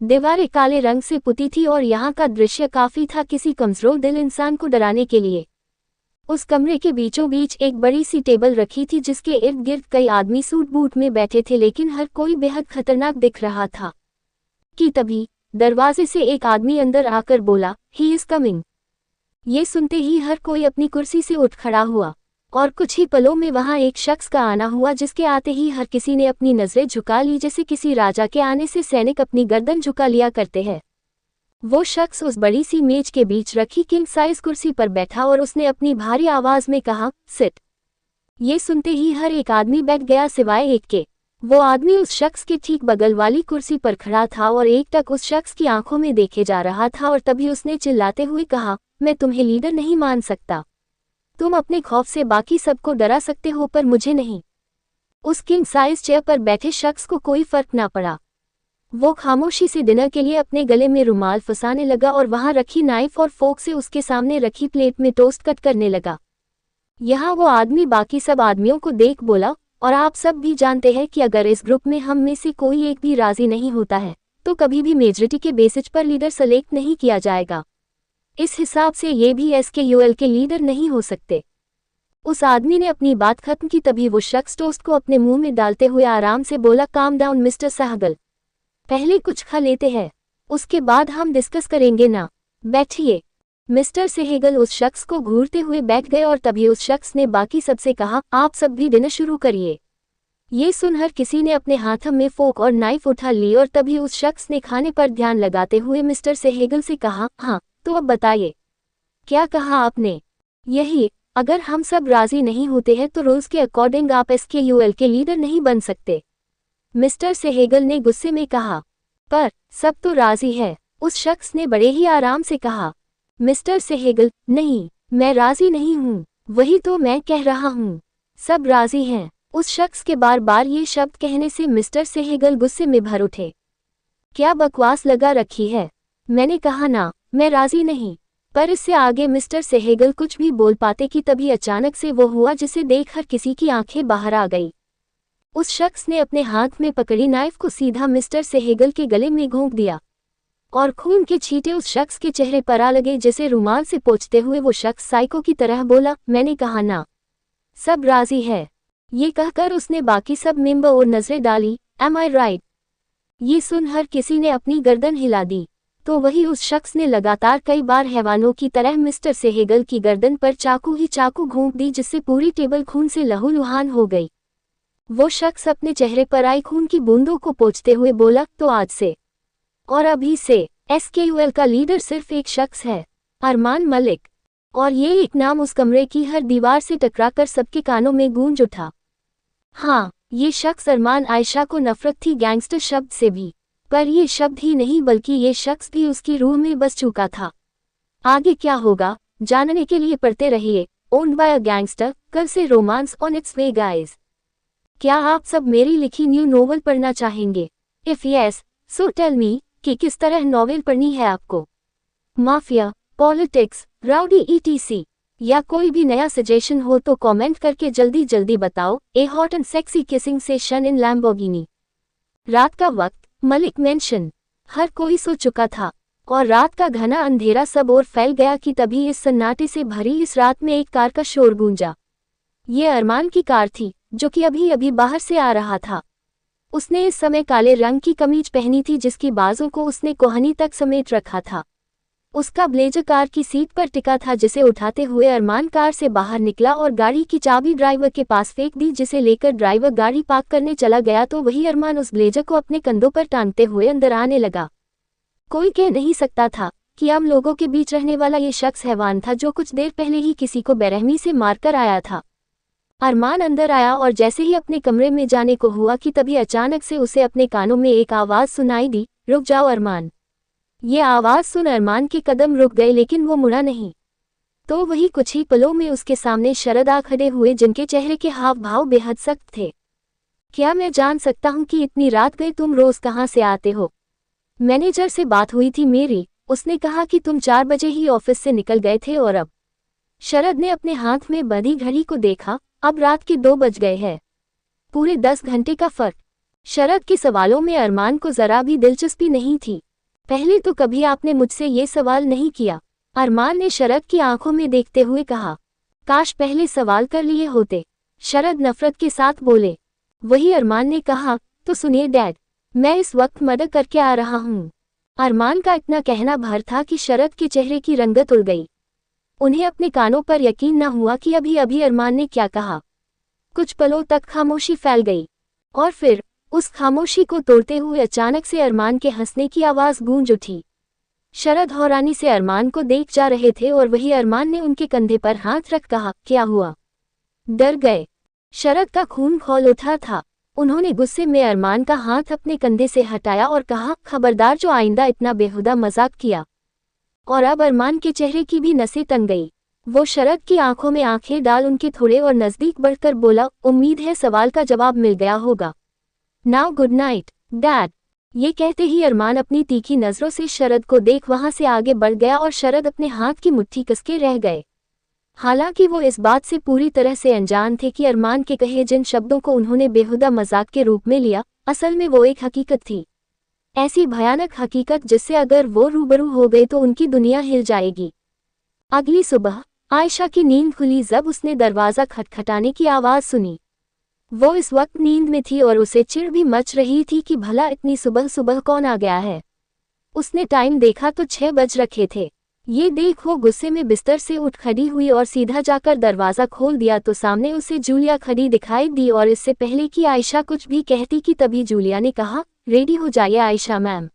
दीवारें काले रंग से पुती थी और यहाँ का दृश्य काफी था किसी कमजोर दिल इंसान को डराने के लिए। उस कमरे के बीचों बीच एक बड़ी सी टेबल रखी थी जिसके इर्द गिर्द कई आदमी सूट बूट में बैठे थे, लेकिन हर कोई बेहद खतरनाक दिख रहा था। कि तभी दरवाजे से एक आदमी अंदर आकर बोला, ही इज कमिंग। ये सुनते ही हर कोई अपनी कुर्सी से उठ खड़ा हुआ और कुछ ही पलों में वहां एक शख्स का आना हुआ, जिसके आते ही हर किसी ने अपनी नजरें झुका ली, जैसे किसी राजा के आने से सैनिक अपनी गर्दन झुका लिया करते हैं। वो शख्स उस बड़ी सी मेज के बीच रखी किंग साइज कुर्सी पर बैठा और उसने अपनी भारी आवाज में कहा, सिट। ये सुनते ही हर एक आदमी बैठ गया सिवाय एक के। वो आदमी उस शख्स के ठीक बगल वाली कुर्सी पर खड़ा था और एकटक उस शख्स की आंखों में देखे जा रहा था, और तभी उसने चिल्लाते हुए कहा, मैं तुम्हें लीडर नहीं मान सकता। तुम अपने खौफ से बाकी सबको डरा सकते हो पर मुझे नहीं। उस किंग साइज चेयर पर बैठे शख्स को कोई फर्क ना पड़ा। वो खामोशी से डिनर के लिए अपने गले में रुमाल फंसाने लगा और वहां रखी नाइफ और फोक से उसके सामने रखी प्लेट में टोस्ट कट करने लगा। यहाँ वो आदमी बाकी सब आदमियों को देख बोला, और आप सब भी जानते हैं कि अगर इस ग्रुप में हम में से कोई एक भी राजी नहीं होता है तो कभी भी मेजॉरिटी के बेसिस पर लीडर सेलेक्ट नहीं किया जाएगा। इस हिसाब से ये भी SKUL के लीडर नहीं हो सकते। उस आदमी ने अपनी बात खत्म की तभी वो शख्स टोस्ट को अपने मुंह में डालते हुए आराम से बोला, काम डाउन मिस्टर सहगल, पहले कुछ खा लेते हैं, उसके बाद हम डिस्कस करेंगे ना, बैठिए। मिस्टर सेहेगल उस शख्स को घूरते हुए बैठ गए और तभी उस शख्स ने बाकी सबसे कहा, आप सब भी डिनर शुरू करिए। ये सुन हर किसी ने अपने हाथ में फोक और नाइफ उठा ली और तभी उस शख्स ने खाने पर ध्यान लगाते हुए मिस्टर सेहेगल से कहा, हाँ तो अब बताइए, क्या कहा आपने? यही, अगर हम सब राजी नहीं होते हैं तो रूल्स के अकॉर्डिंग आप SKUL के लीडर नहीं बन सकते। मिस्टर सेहेगल ने गुस्से में कहा। पर सब तो राजी है, उस शख्स ने बड़े ही आराम से कहा। मिस्टर सेहेगल, नहीं, मैं राजी नहीं हूँ, वही तो मैं कह रहा हूँ, सब राजी हैं। उस शख्स के बार बार ये शब्द कहने से मिस्टर सेहेगल गुस्से में भर उठे। क्या बकवास लगा रखी है, मैंने कहा ना, मैं राजी नहीं। पर इससे आगे मिस्टर सेहेगल कुछ भी बोल पाते कि तभी अचानक से वो हुआ जिसे देख हर किसी की आंखें बाहर आ गई। उस शख्स ने अपने हाथ में पकड़ी नाइफ को सीधा मिस्टर सेहेगल के गले में घोंप दिया और खून के छींटे उस शख्स के चेहरे पर आ लगे जिसे रुमाल से पोंछते हुए वो शख्स साइको की तरह बोला, मैंने कहा ना, सब राजी है। ये कहकर उसने बाकी सब मेंबर और नजरें डाली, एम आई राइट? ये सुन हर किसी ने अपनी गर्दन हिला दी। तो वही उस शख्स ने लगातार कई बार हैवानों की तरह मिस्टर सेहेगल की गर्दन पर चाकू ही चाकू घोंप दी जिससे पूरी टेबल खून से लहूलुहान हो गई। वो शख्स अपने चेहरे पर आई खून की बूंदों को पोंछते हुए बोला, तो आज से और अभी से SKUL का लीडर सिर्फ एक शख्स है, अरमान मलिक। और ये एक नाम उस कमरे की हर दीवार से टकराकर सबके कानों में गूंज उठा। हाँ, ये शख्स अरमान आयशा को नफरत थी गैंगस्टर शब्द से भी, पर ये शब्द ही नहीं बल्कि ये शख्स भी उसकी रूह में बस चुका था। आगे क्या होगा जानने के लिए पढ़ते रहिए ओन्ड बाय अ गैंगस्टर, कल से romance on its way guys. क्या आप सब मेरी लिखी न्यू नोवेल पढ़ना चाहेंगे? If yes, so tell me कि किस तरह नॉवेल पढ़नी है आपको। माफिया, पॉलिटिक्स, राउडी ETC, या कोई भी नया सजेशन हो तो कमेंट करके जल्दी जल्दी बताओ। ए hot and sexy kissing session in Lamborghini. रात का वक्त, मलिक मेंशन। हर कोई सो चुका था और रात का घना अंधेरा सब ओर फैल गया कि तभी इस सन्नाटे से भरी इस रात में एक कार का शोर गूंजा। ये अरमान की कार थी जो कि अभी अभी बाहर से आ रहा था। उसने इस समय काले रंग की कमीज पहनी थी जिसकी बाजों को उसने कोहनी तक समेट रखा था। उसका ब्लेजर कार की सीट पर टिका था जिसे उठाते हुए अरमान कार से बाहर निकला और गाड़ी की चाबी ड्राइवर के पास फेंक दी जिसे लेकर ड्राइवर गाड़ी पार्क करने चला गया तो वही अरमान उस ब्लेजर को अपने कंधों पर टांगते हुए अंदर आने लगा। कोई कह नहीं सकता था कि आम लोगों के बीच रहने वाला ये शख्स हैवान था जो कुछ देर पहले ही किसी को बेरहमी से मारकर आया था। अरमान अंदर आया और जैसे ही अपने कमरे में जाने को हुआ कि तभी अचानक से उसे अपने कानों में एक आवाज़ सुनाई दी, रुक जाओ अरमान। ये आवाज़ सुन अरमान के कदम रुक गए लेकिन वो मुड़ा नहीं। तो वही कुछ ही पलों में उसके सामने शरद आ खड़े हुए जिनके चेहरे के हाव भाव बेहद सख्त थे। क्या मैं जान सकता हूँ कि इतनी रात गए तुम रोज कहाँ से आते हो? मैनेजर से बात हुई थी मेरी, उसने कहा कि तुम 4 बजे ही ऑफिस से निकल गए थे और अब। शरद ने अपने हाथ में बंधी घड़ी को देखा, अब रात के 2 बज गए हैं, पूरे 10 घंटे का फर्क। शरद के सवालों में अरमान को जरा भी दिलचस्पी नहीं थी। पहले तो कभी आपने मुझसे ये सवाल नहीं किया, अरमान ने शरद की आंखों में देखते हुए कहा। काश पहले सवाल कर लिए होते, शरद नफरत के साथ बोले। वही अरमान ने कहा, तो सुनिए डैड, मैं इस वक्त मर्डर करके आ रहा हूँ। अरमान का इतना कहना भर था कि शरद के चेहरे की रंगत उड़ गई। उन्हें अपने कानों पर यकीन न हुआ कि अभी अभी अरमान ने क्या कहा। कुछ पलों तक खामोशी फैल गई और फिर उस खामोशी को तोड़ते हुए अचानक से अरमान के हंसने की आवाज़ गूंज उठी। शरद हैरानी से अरमान को देख जा रहे थे और वही अरमान ने उनके कंधे पर हाथ रख कहा, क्या हुआ? डर गए? शरद का खून खौल उठा था। उन्होंने गुस्से में अरमान का हाथ अपने कंधे से हटाया और कहा, खबरदार जो आइंदा इतना बेहुदा मजाक किया। और अब अरमान के चेहरे की भी नसें तन गई। वो शरद की आंखों में आंखें डाल उनके थोड़े और नजदीक बढ़कर बोला, उम्मीद है सवाल का जवाब मिल गया होगा। Now good night dad. ये कहते ही अरमान अपनी तीखी नजरों से शरद को देख वहां से आगे बढ़ गया और शरद अपने हाथ की मुट्ठी कसके रह गए। हालांकि वो इस बात से पूरी तरह से अनजान थे कि अरमान के कहे जिन शब्दों को उन्होंने बेहुदा मजाक के रूप में लिया, असल में वो एक हकीकत थी। ऐसी भयानक हकीकत जिससे अगर वो रूबरू हो गए तो उनकी दुनिया हिल जाएगी। अगली सुबह आयशा की नींद खुली जब उसने दरवाज़ा खटखटाने की आवाज़ सुनी। वो इस वक्त नींद में थी और उसे चिढ़ भी मच रही थी कि भला इतनी सुबह सुबह कौन आ गया है। उसने टाइम देखा तो 6 बज रखे थे। ये देख वो गुस्से में बिस्तर से उठ खड़ी हुई और सीधा जाकर दरवाज़ा खोल दिया तो सामने उसे जूलिया खड़ी दिखाई दी और इससे पहले कि आयशा कुछ भी कहती कि तभी जूलिया ने कहा, रेडी हो जाइए आयशा मैम,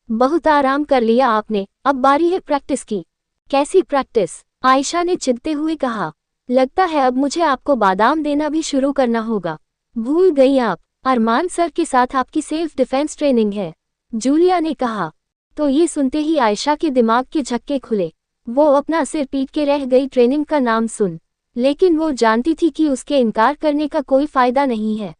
बहुत आराम कर लिया आपने, अब बारी है प्रैक्टिस की। कैसी प्रैक्टिस? आयशा ने चिढ़ते हुए कहा। लगता है अब मुझे आपको बादाम देना भी शुरू करना होगा। भूल गई आप, अरमान सर के साथ आपकी सेल्फ डिफेंस ट्रेनिंग है, जूलिया ने कहा। तो ये सुनते ही आयशा के दिमाग के झक्के खुले। वो अपना सिर पीट के रह गई ट्रेनिंग का नाम सुन, लेकिन वो जानती थी कि उसके इनकार करने का कोई फायदा नहीं है।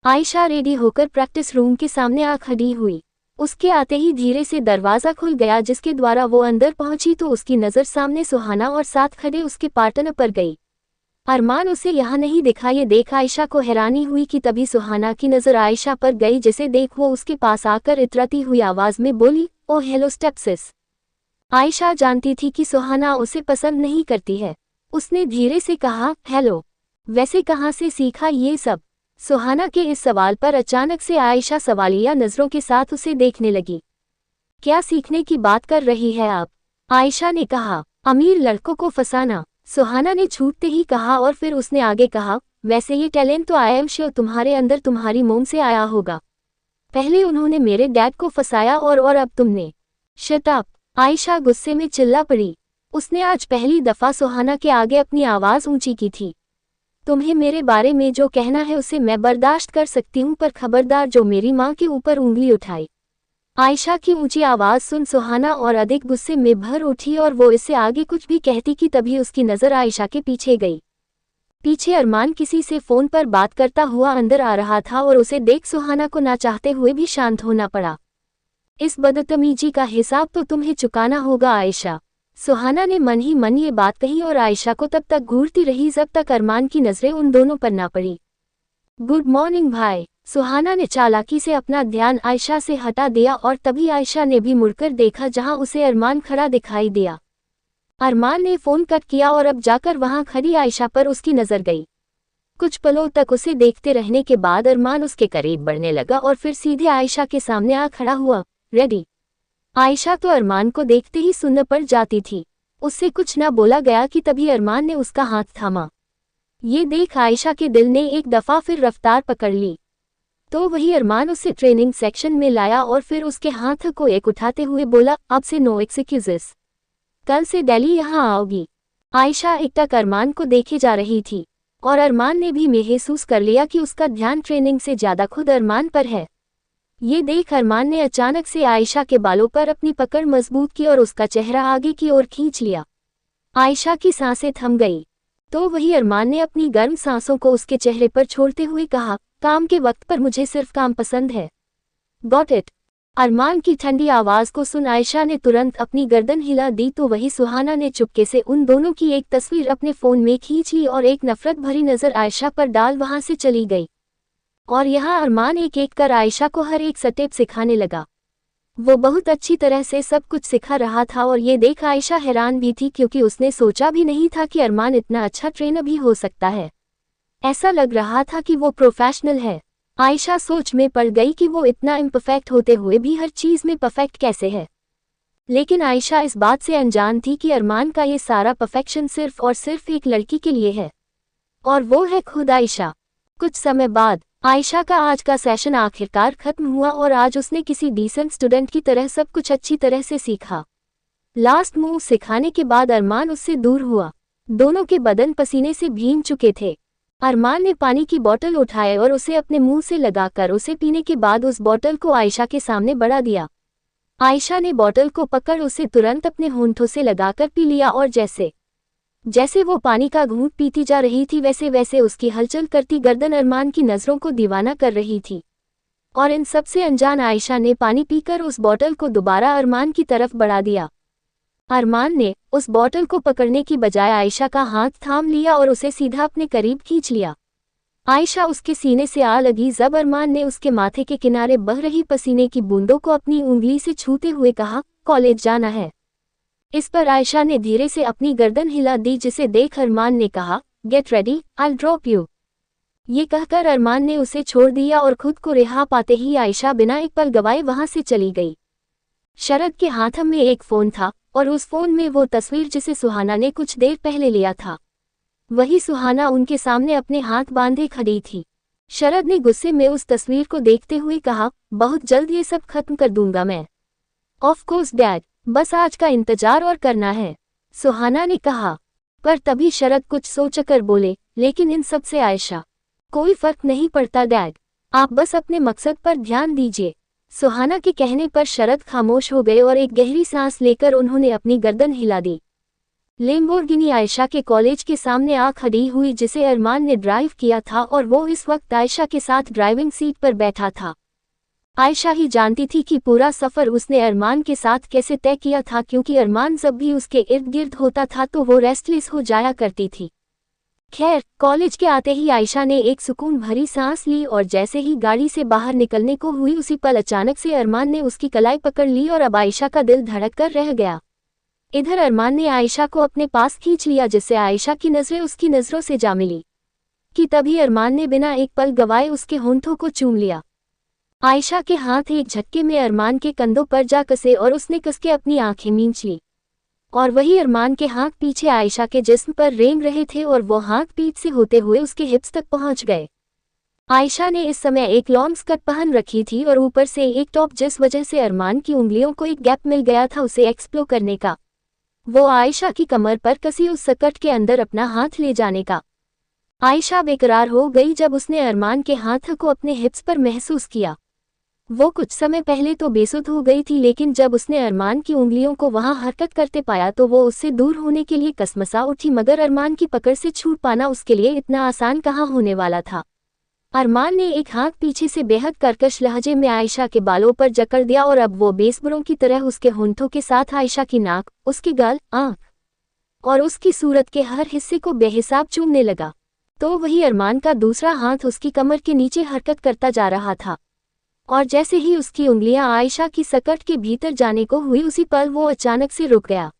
आयशा रेडी होकर प्रैक्टिस रूम के सामने आ खड़ी हुई। उसके आते ही धीरे से दरवाज़ा खुल गया जिसके द्वारा वो अंदर पहुंची तो उसकी नज़र सामने सुहाना और साथ खड़े उसके पार्टनर पर गई। अरमान उसे यहाँ नहीं दिखा। ये देख आयशा को हैरानी हुई कि तभी सुहाना की नज़र आयशा पर गई जिसे देख वो उसके पास आकर इतराती हुई आवाज़ में बोली, ओ हेलो स्टेप्सिस। आयशा जानती थी कि सुहाना उसे पसंद नहीं करती है। उसने धीरे से कहा, हेलो, वैसे कहाँ से सीखा ये सब? सुहाना के इस सवाल पर अचानक से आयशा सवालिया नज़रों के साथ उसे देखने लगी। क्या सीखने की बात कर रही है आप? आयशा ने कहा। अमीर लड़कों को फंसाना, सुहाना ने छूटते ही कहा और फिर उसने आगे कहा, वैसे ये टैलेंट तो आई एम श्योर तुम्हारे अंदर तुम्हारी मोम से आया होगा। पहले उन्होंने मेरे डैड को फंसाया और अब तुमने। शट अप, आयशा गुस्से में चिल्ला पड़ी। उसने आज पहली दफ़ा सुहाना के आगे अपनी आवाज़ ऊंची की थी। तुम्हें मेरे बारे में जो कहना है उसे मैं बर्दाश्त कर सकती हूँ, पर खबरदार जो मेरी माँ के ऊपर उंगली उठाई। आयशा की ऊंची आवाज़ सुन सुहाना और अधिक गुस्से में भर उठी और वो इससे आगे कुछ भी कहती कि तभी उसकी नज़र आयशा के पीछे गई। पीछे अरमान किसी से फ़ोन पर बात करता हुआ अंदर आ रहा था और उसे देख सुहाना को ना चाहते हुए भी शांत होना पड़ा। इस बदतमीजी का हिसाब तो तुम्हें चुकाना होगा आयशा। सुहाना ने मन ही मन ये बात कही और आयशा को तब तक घूरती रही जब तक अरमान की नज़रें उन दोनों पर ना पड़ी। गुड मॉर्निंग भाई, सुहाना ने चालाकी से अपना ध्यान आयशा से हटा दिया और तभी आयशा ने भी मुड़कर देखा जहां उसे अरमान खड़ा दिखाई दिया। अरमान ने फ़ोन कट किया और अब जाकर वहां खड़ी आयशा पर उसकी नज़र गई। कुछ पलों तक उसे देखते रहने के बाद अरमान उसके करीब बढ़ने लगा और फिर सीधे आयशा के सामने आ खड़ा हुआ। रेडी? आयशा तो अरमान को देखते ही सुन्न पड़ जाती थी। उससे कुछ ना बोला गया कि तभी अरमान ने उसका हाथ थामा। ये देख आयशा के दिल ने एक दफ़ा फिर रफ्तार पकड़ ली। तो वही अरमान उसे ट्रेनिंग सेक्शन में लाया और फिर उसके हाथ को एक उठाते हुए बोला, अब से नो एक्सक्यूजेस, कल से दिल्ली यहाँ आओगी। आयशा एकटक अरमान को देखे जा रही थी और अरमान ने भी महसूस कर लिया कि उसका ध्यान ट्रेनिंग से ज़्यादा खुद अरमान पर है। ये देख अरमान ने अचानक से आयशा के बालों पर अपनी पकड़ मजबूत की और उसका चेहरा आगे की ओर खींच लिया। आयशा की सांसें थम गई। तो वही अरमान ने अपनी गर्म सांसों को उसके चेहरे पर छोड़ते हुए कहा, काम के वक्त पर मुझे सिर्फ काम पसंद है। Got it? अरमान की ठंडी आवाज़ को सुन आयशा ने तुरंत अपनी गर्दन हिला दी तो वही सुहाना ने चुपके से उन दोनों की एक तस्वीर अपने फ़ोन में खींच ली और एक नफरत भरी नज़र आयशा पर डाल वहां से चली गई। और यहाँ अरमान एक एक कर आयशा को हर एक स्टेप सिखाने लगा। वो बहुत अच्छी तरह से सब कुछ सिखा रहा था और ये देख आयशा हैरान भी थी क्योंकि उसने सोचा भी नहीं था कि अरमान इतना अच्छा ट्रेनर भी हो सकता है। ऐसा लग रहा था कि वो प्रोफेशनल है। आयशा सोच में पड़ गई कि वो इतना इम्परफेक्ट होते हुए भी हर चीज़ में परफेक्ट कैसे है। लेकिन आयशा इस बात से अनजान थी कि अरमान का ये सारा परफेक्शन सिर्फ और सिर्फ एक लड़की के लिए है, और वो है खुद आयशा। कुछ समय बाद आयशा का आज का सेशन आखिरकार खत्म हुआ और आज उसने किसी डिसेंट स्टूडेंट की तरह सब कुछ अच्छी तरह से सीखा। लास्ट मूव सिखाने के बाद अरमान उससे दूर हुआ। दोनों के बदन पसीने से भीग चुके थे। अरमान ने पानी की बोतल उठाई और उसे अपने मुंह से लगाकर उसे पीने के बाद उस बोतल को आयशा के सामने बढ़ा दिया। आयशा ने बोतल को पकड़ उसे तुरंत अपने होंठों से लगाकर पी लिया और जैसे जैसे वो पानी का घूंट पीती जा रही थी वैसे वैसे उसकी हलचल करती गर्दन अरमान की नज़रों को दीवाना कर रही थी। और इन सबसे अनजान आयशा ने पानी पीकर उस बॉटल को दोबारा अरमान की तरफ बढ़ा दिया। अरमान ने उस बॉटल को पकड़ने की बजाय आयशा का हाथ थाम लिया और उसे सीधा अपने करीब खींच लिया। आयशा उसके सीने से आ लगी जब अरमान ने उसके माथे के किनारे बह रही पसीने की बूंदों को अपनी उंगली से छूते हुए कहा, कॉलेज जाना है। इस पर आयशा ने धीरे से अपनी गर्दन हिला दी, जिसे देख अरमान ने कहा, get ready, I drop you. ये कहकर अरमान ने उसे छोड़ दिया और खुद को रिहा पाते ही आयशा बिना एक पल गवाए वहां से चली गई। शरद के हाथ में एक फोन था और उस फोन में वो तस्वीर जिसे सुहाना ने कुछ देर पहले लिया था। वही सुहाना उनके सामने अपने हाथ बांधे खड़ी थी। शरद ने गुस्से में उस तस्वीर को देखते हुए कहा, बहुत जल्द ये सब खत्म कर दूंगा मैं। ऑफ कोर्स डैड, बस आज का इंतजार और करना है, सुहाना ने कहा। पर तभी शरद कुछ सोचकर बोले, लेकिन इन सब से आयशा, कोई फर्क नहीं पड़ता डैड, आप बस अपने मकसद पर ध्यान दीजिए। सुहाना के कहने पर शरद खामोश हो गए और एक गहरी सांस लेकर उन्होंने अपनी गर्दन हिला दी। लैम्बोर्गिनी आयशा के कॉलेज के सामने आ खड़ी हुई, जिसे अरमान ने ड्राइव किया था और वो इस वक्त आयशा के साथ ड्राइविंग सीट पर बैठा था। आयशा ही जानती थी कि पूरा सफ़र उसने अरमान के साथ कैसे तय किया था, क्योंकि अरमान जब भी उसके इर्द गिर्द होता था तो वो रेस्टलेस हो जाया करती थी। खैर, कॉलेज के आते ही आयशा ने एक सुकून भरी सांस ली और जैसे ही गाड़ी से बाहर निकलने को हुई उसी पल अचानक से अरमान ने उसकी कलाई पकड़ ली और अब आयशा का दिल धड़क कर रह गया। इधर अरमान ने आयशा को अपने पास खींच लिया, जिससे आयशा की नज़रें उसकी नज़रों से जा मिली कि तभी अरमान ने बिना एक पल गवाए उसके होंठों को चूम लिया। आयशा के हाथ एक झटके में अरमान के कंधों पर जा कसे और उसने कसके अपनी आंखें मींच ली। और वही अरमान के हाथ पीछे आयशा के जिस्म पर रेंग रहे थे और वो हाथ पीठ से होते हुए उसके हिप्स तक पहुंच गए। आयशा ने इस समय एक लॉन्ग स्कर्ट पहन रखी थी और ऊपर से एक टॉप, जिस वजह से अरमान की उंगलियों को एक गैप मिल गया था उसे एक्सप्लोर करने का। वो आयशा की कमर पर कसी उस स्कर्ट के अंदर अपना हाथ ले जाने का। आयशा बेकरार हो गई जब उसने अरमान के हाथ को अपने हिप्स पर महसूस किया। वो कुछ समय पहले तो बेसुध हो गई थी, लेकिन जब उसने अरमान की उंगलियों को वहां हरकत करते पाया तो वो उससे दूर होने के लिए कसमसा उठी, मगर अरमान की पकड़ से छूट पाना उसके लिए इतना आसान कहाँ होने वाला था। अरमान ने एक हाथ पीछे से बेहद कर्कश लहजे में आयशा के बालों पर जकड़ दिया और अब वो बेसब्रों की तरह उसके होंठों के साथ आयशा की नाक, उसकी गाल, आंख और उसकी सूरत के हर हिस्से को बेहिसाब चूमने लगा। तो वही अरमान का दूसरा हाथ उसकी कमर के नीचे हरकत करता जा रहा था और जैसे ही उसकी उंगलियां आयशा की सकट के भीतर जाने को हुई उसी पल वो अचानक से रुक गया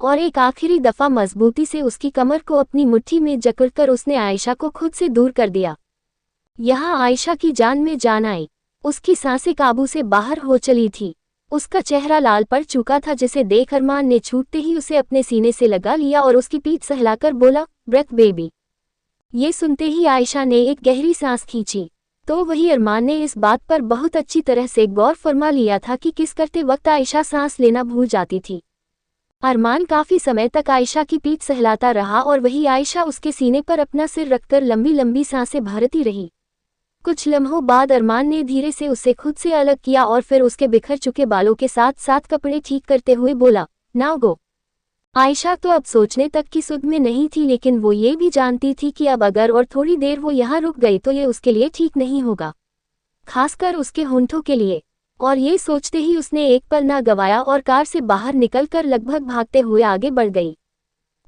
और एक आखिरी दफा मजबूती से उसकी कमर को अपनी मुट्ठी में जकड़कर उसने आयशा को खुद से दूर कर दिया। यहाँ आयशा की जान में जान आई। उसकी सांसें काबू से बाहर हो चली थी। उसका चेहरा लाल पड़ चुका था, जिसे देख अरमान ने छूटते ही उसे अपने सीने से लगा लिया और उसकी पीठ सहलाकर बोला, ब्रेथ बेबी। ये सुनते ही आयशा ने एक गहरी सांस खींची। तो वही अरमान ने इस बात पर बहुत अच्छी तरह से गौर फरमा लिया था कि किस करते वक्त आयशा सांस लेना भूल जाती थी। अरमान काफी समय तक आयशा की पीठ सहलाता रहा और वही आयशा उसके सीने पर अपना सिर रखकर लंबी लंबी सांसें भरती रही। कुछ लम्हों बाद अरमान ने धीरे से उसे खुद से अलग किया और फिर उसके बिखर चुके बालों के साथ साथ कपड़े ठीक करते हुए बोला, नाउ गो। आयशा तो अब सोचने तक की सुध में नहीं थी, लेकिन वो ये भी जानती थी कि अब अगर और थोड़ी देर वो यहाँ रुक गई तो ये उसके लिए ठीक नहीं होगा, खासकर उसके होंठों के लिए। और ये सोचते ही उसने एक पल ना गवाया और कार से बाहर निकलकर लगभग भागते हुए आगे बढ़ गई।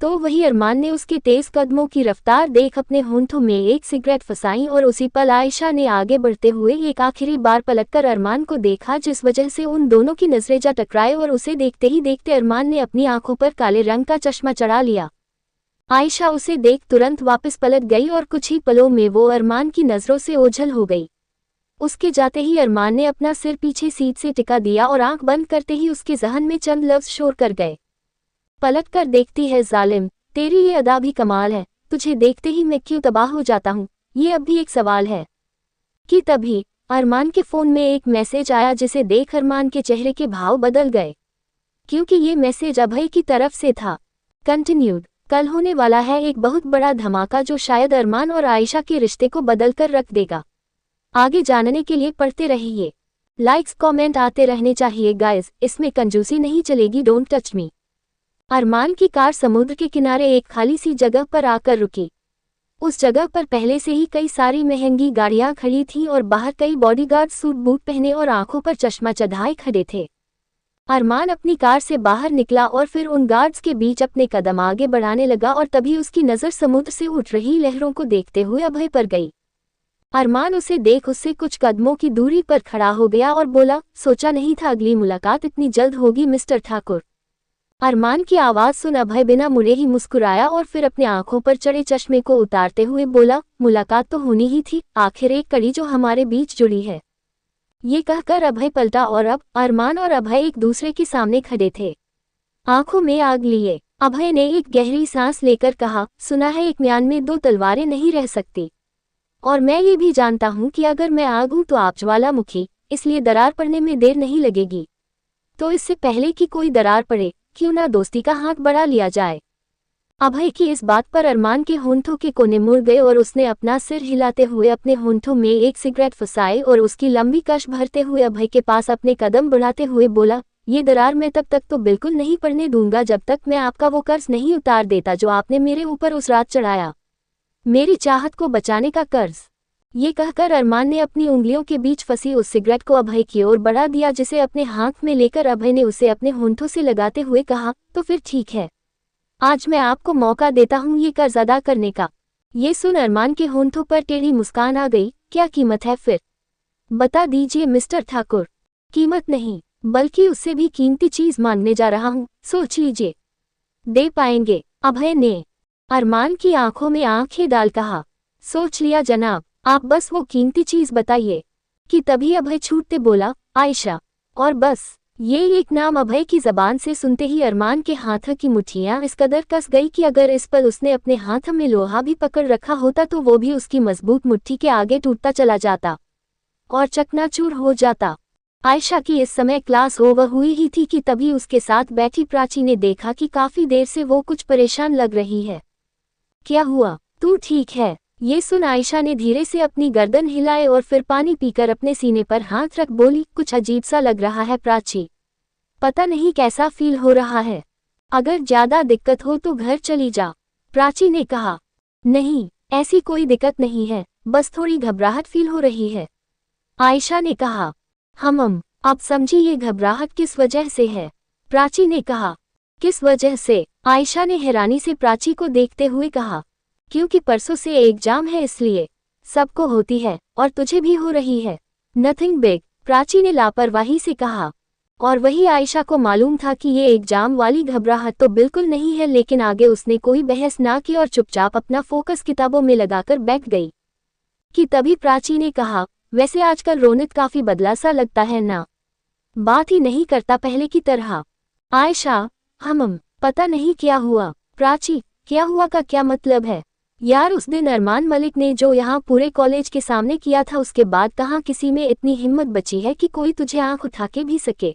तो वही अरमान ने उसके तेज कदमों की रफ्तार देख अपने होंठों में एक सिगरेट फंसाई और उसी पल आयशा ने आगे बढ़ते हुए एक आखिरी बार पलटकर अरमान को देखा, जिस वजह से उन दोनों की नजरें जा टकराए और उसे देखते ही देखते अरमान ने अपनी आंखों पर काले रंग का चश्मा चढ़ा लिया। आयशा उसे देख तुरंत वापस पलट गई और कुछ ही पलों में वो अरमान की नजरों से ओझल हो गई। उसके जाते ही अरमान ने अपना सिर पीछे सीट से टिका दिया और आंख बंद करते ही उसके जहन में चंद लफ्ज शोर कर गए, पलट कर देखती है जालिम, तेरी ये अदा भी कमाल है, तुझे देखते ही मैं क्यों तबाह हो जाता हूँ, ये अब भी एक सवाल है। कि तभी अरमान के फ़ोन में एक मैसेज आया, जिसे देख अरमान के चेहरे के भाव बदल गए, क्योंकि ये मैसेज अभय की तरफ से था। कंटिन्यूड। कल होने वाला है एक बहुत बड़ा धमाका जो शायद अरमान और आयशा के रिश्ते को बदल कर रख देगा। आगे जानने के लिए पढ़ते रहिए। लाइक्स कमेंट आते रहने चाहिए गाइस, इसमें कंजूसी नहीं चलेगी, डोंट टच मी। अरमान की कार समुद्र के किनारे एक खाली सी जगह पर आकर रुकी। उस जगह पर पहले से ही कई सारी महंगी गाड़ियां खड़ी थीं और बाहर कई बॉडीगार्ड सूट बूट पहने और आंखों पर चश्मा चढ़ाए खड़े थे। अरमान अपनी कार से बाहर निकला और फिर उन गार्ड्स के बीच अपने कदम आगे बढ़ाने लगा और तभी उसकी नज़र समुद्र से उठ रही लहरों को देखते हुए अभय पर गई। अरमान उसे देख उससे कुछ कदमों की दूरी पर खड़ा हो गया और बोला, सोचा नहीं था अगली मुलाकात इतनी जल्द होगी मिस्टर ठाकुर। अरमान की आवाज़ सुन अभय बिना मुड़े ही मुस्कुराया और फिर अपने आंखों पर चढ़े चश्मे को उतारते हुए बोला, मुलाकात तो होनी ही थी, आखिर एक कड़ी जो हमारे बीच जुड़ी है। ये कहकर अभय पलटा और अब अरमान और अभय एक दूसरे के सामने खड़े थे, आंखों में आग लिए। अभय ने एक गहरी सांस लेकर कहा, सुना है एक म्यान में दो तलवारें नहीं रह सकती, और मैं ये भी जानता हूं कि अगर मैं आग हूं तो आप ज्वालामुखी, इसलिए दरार पड़ने में देर नहीं लगेगी। तो इससे पहले कि कोई दरार पड़े, क्यों ना दोस्ती का हाथ बढ़ा लिया जाए। अभय की इस बात पर अरमान के होंठों के कोने मुड़ गए और उसने अपना सिर हिलाते हुए अपने होंठों में एक सिगरेट फंसाए और उसकी लंबी कश भरते हुए अभय के पास अपने कदम बढ़ाते हुए बोला, ये दरार मैं तब तक तो बिल्कुल नहीं पड़ने दूंगा जब तक मैं आपका वो कर्ज नहीं उतार देता जो आपने मेरे ऊपर उस रात चढ़ाया, मेरी चाहत को बचाने का कर्ज। ये कहकर अरमान ने अपनी उंगलियों के बीच फंसी उस सिगरेट को अभय की ओर बढ़ा दिया, जिसे अपने हाथ में लेकर अभय ने उसे अपने होंठों से लगाते हुए कहा, तो फिर ठीक है, आज मैं आपको मौका देता हूँ ये कर्ज अदा करने का। ये सुन अरमान के होंठों पर टेढ़ी मुस्कान आ गई। क्या कीमत है फिर? बता दीजिए मिस्टर ठाकुर। कीमत नहीं, बल्कि उससे भी कीमती चीज मांगने जा रहा हूँ, सोच लीजिए, दे पाएंगे? अभय ने अरमान की आंखों में आंखें डाल कहा, सोच लिया जनाब, आप बस वो कीमती चीज बताइए। कि तभी अभय छूटते बोला, आयशा। और बस ये एक नाम अभय की जबान से सुनते ही अरमान के हाथ की मुट्ठियां इस कदर कस गई कि अगर इस पर उसने अपने हाथ में लोहा भी पकड़ रखा होता तो वो भी उसकी मजबूत मुट्ठी के आगे टूटता चला जाता और चकनाचूर हो जाता। आयशा की इस समय क्लास ओवर हुई ही थी कि तभी उसके साथ बैठी प्राची ने देखा कि काफी देर से वो कुछ परेशान लग रही है। क्या हुआ, तू ठीक है? ये सुन आयशा ने धीरे से अपनी गर्दन हिलाए और फिर पानी पीकर अपने सीने पर हाथ रख बोली, कुछ अजीब सा लग रहा है प्राची, पता नहीं कैसा फील हो रहा है, अगर ज्यादा दिक्कत हो तो घर चली जा। प्राची ने कहा, नहीं ऐसी कोई दिक्कत नहीं है, बस थोड़ी घबराहट फील हो रही है। आयशा ने कहा, अब समझी ये घबराहट किस वजह से है? प्राची ने कहा, किस वजह से? आयशा ने हैरानी से प्राची को देखते हुए कहा, क्योंकि परसों से एग्जाम है इसलिए। सबको होती है और तुझे भी हो रही है। नथिंग बिग, प्राची ने लापरवाही से कहा। और वही आयशा को मालूम था कि ये एग्जाम वाली घबराहट तो बिल्कुल नहीं है, लेकिन आगे उसने कोई बहस ना की और चुपचाप अपना फोकस किताबों में लगाकर बैठ गई। कि तभी प्राची ने कहा, वैसे आजकल रोनित काफी बदला सा लगता है ना, बात ही नहीं करता पहले की तरह। आयशा, पता नहीं क्या हुआ। प्राची, क्या हुआ का क्या मतलब है यार? उस दिन अरमान मलिक ने जो यहाँ पूरे कॉलेज के सामने किया था, उसके बाद कहाँ किसी में इतनी हिम्मत बची है कि कोई तुझे आंख उठा के भी सके।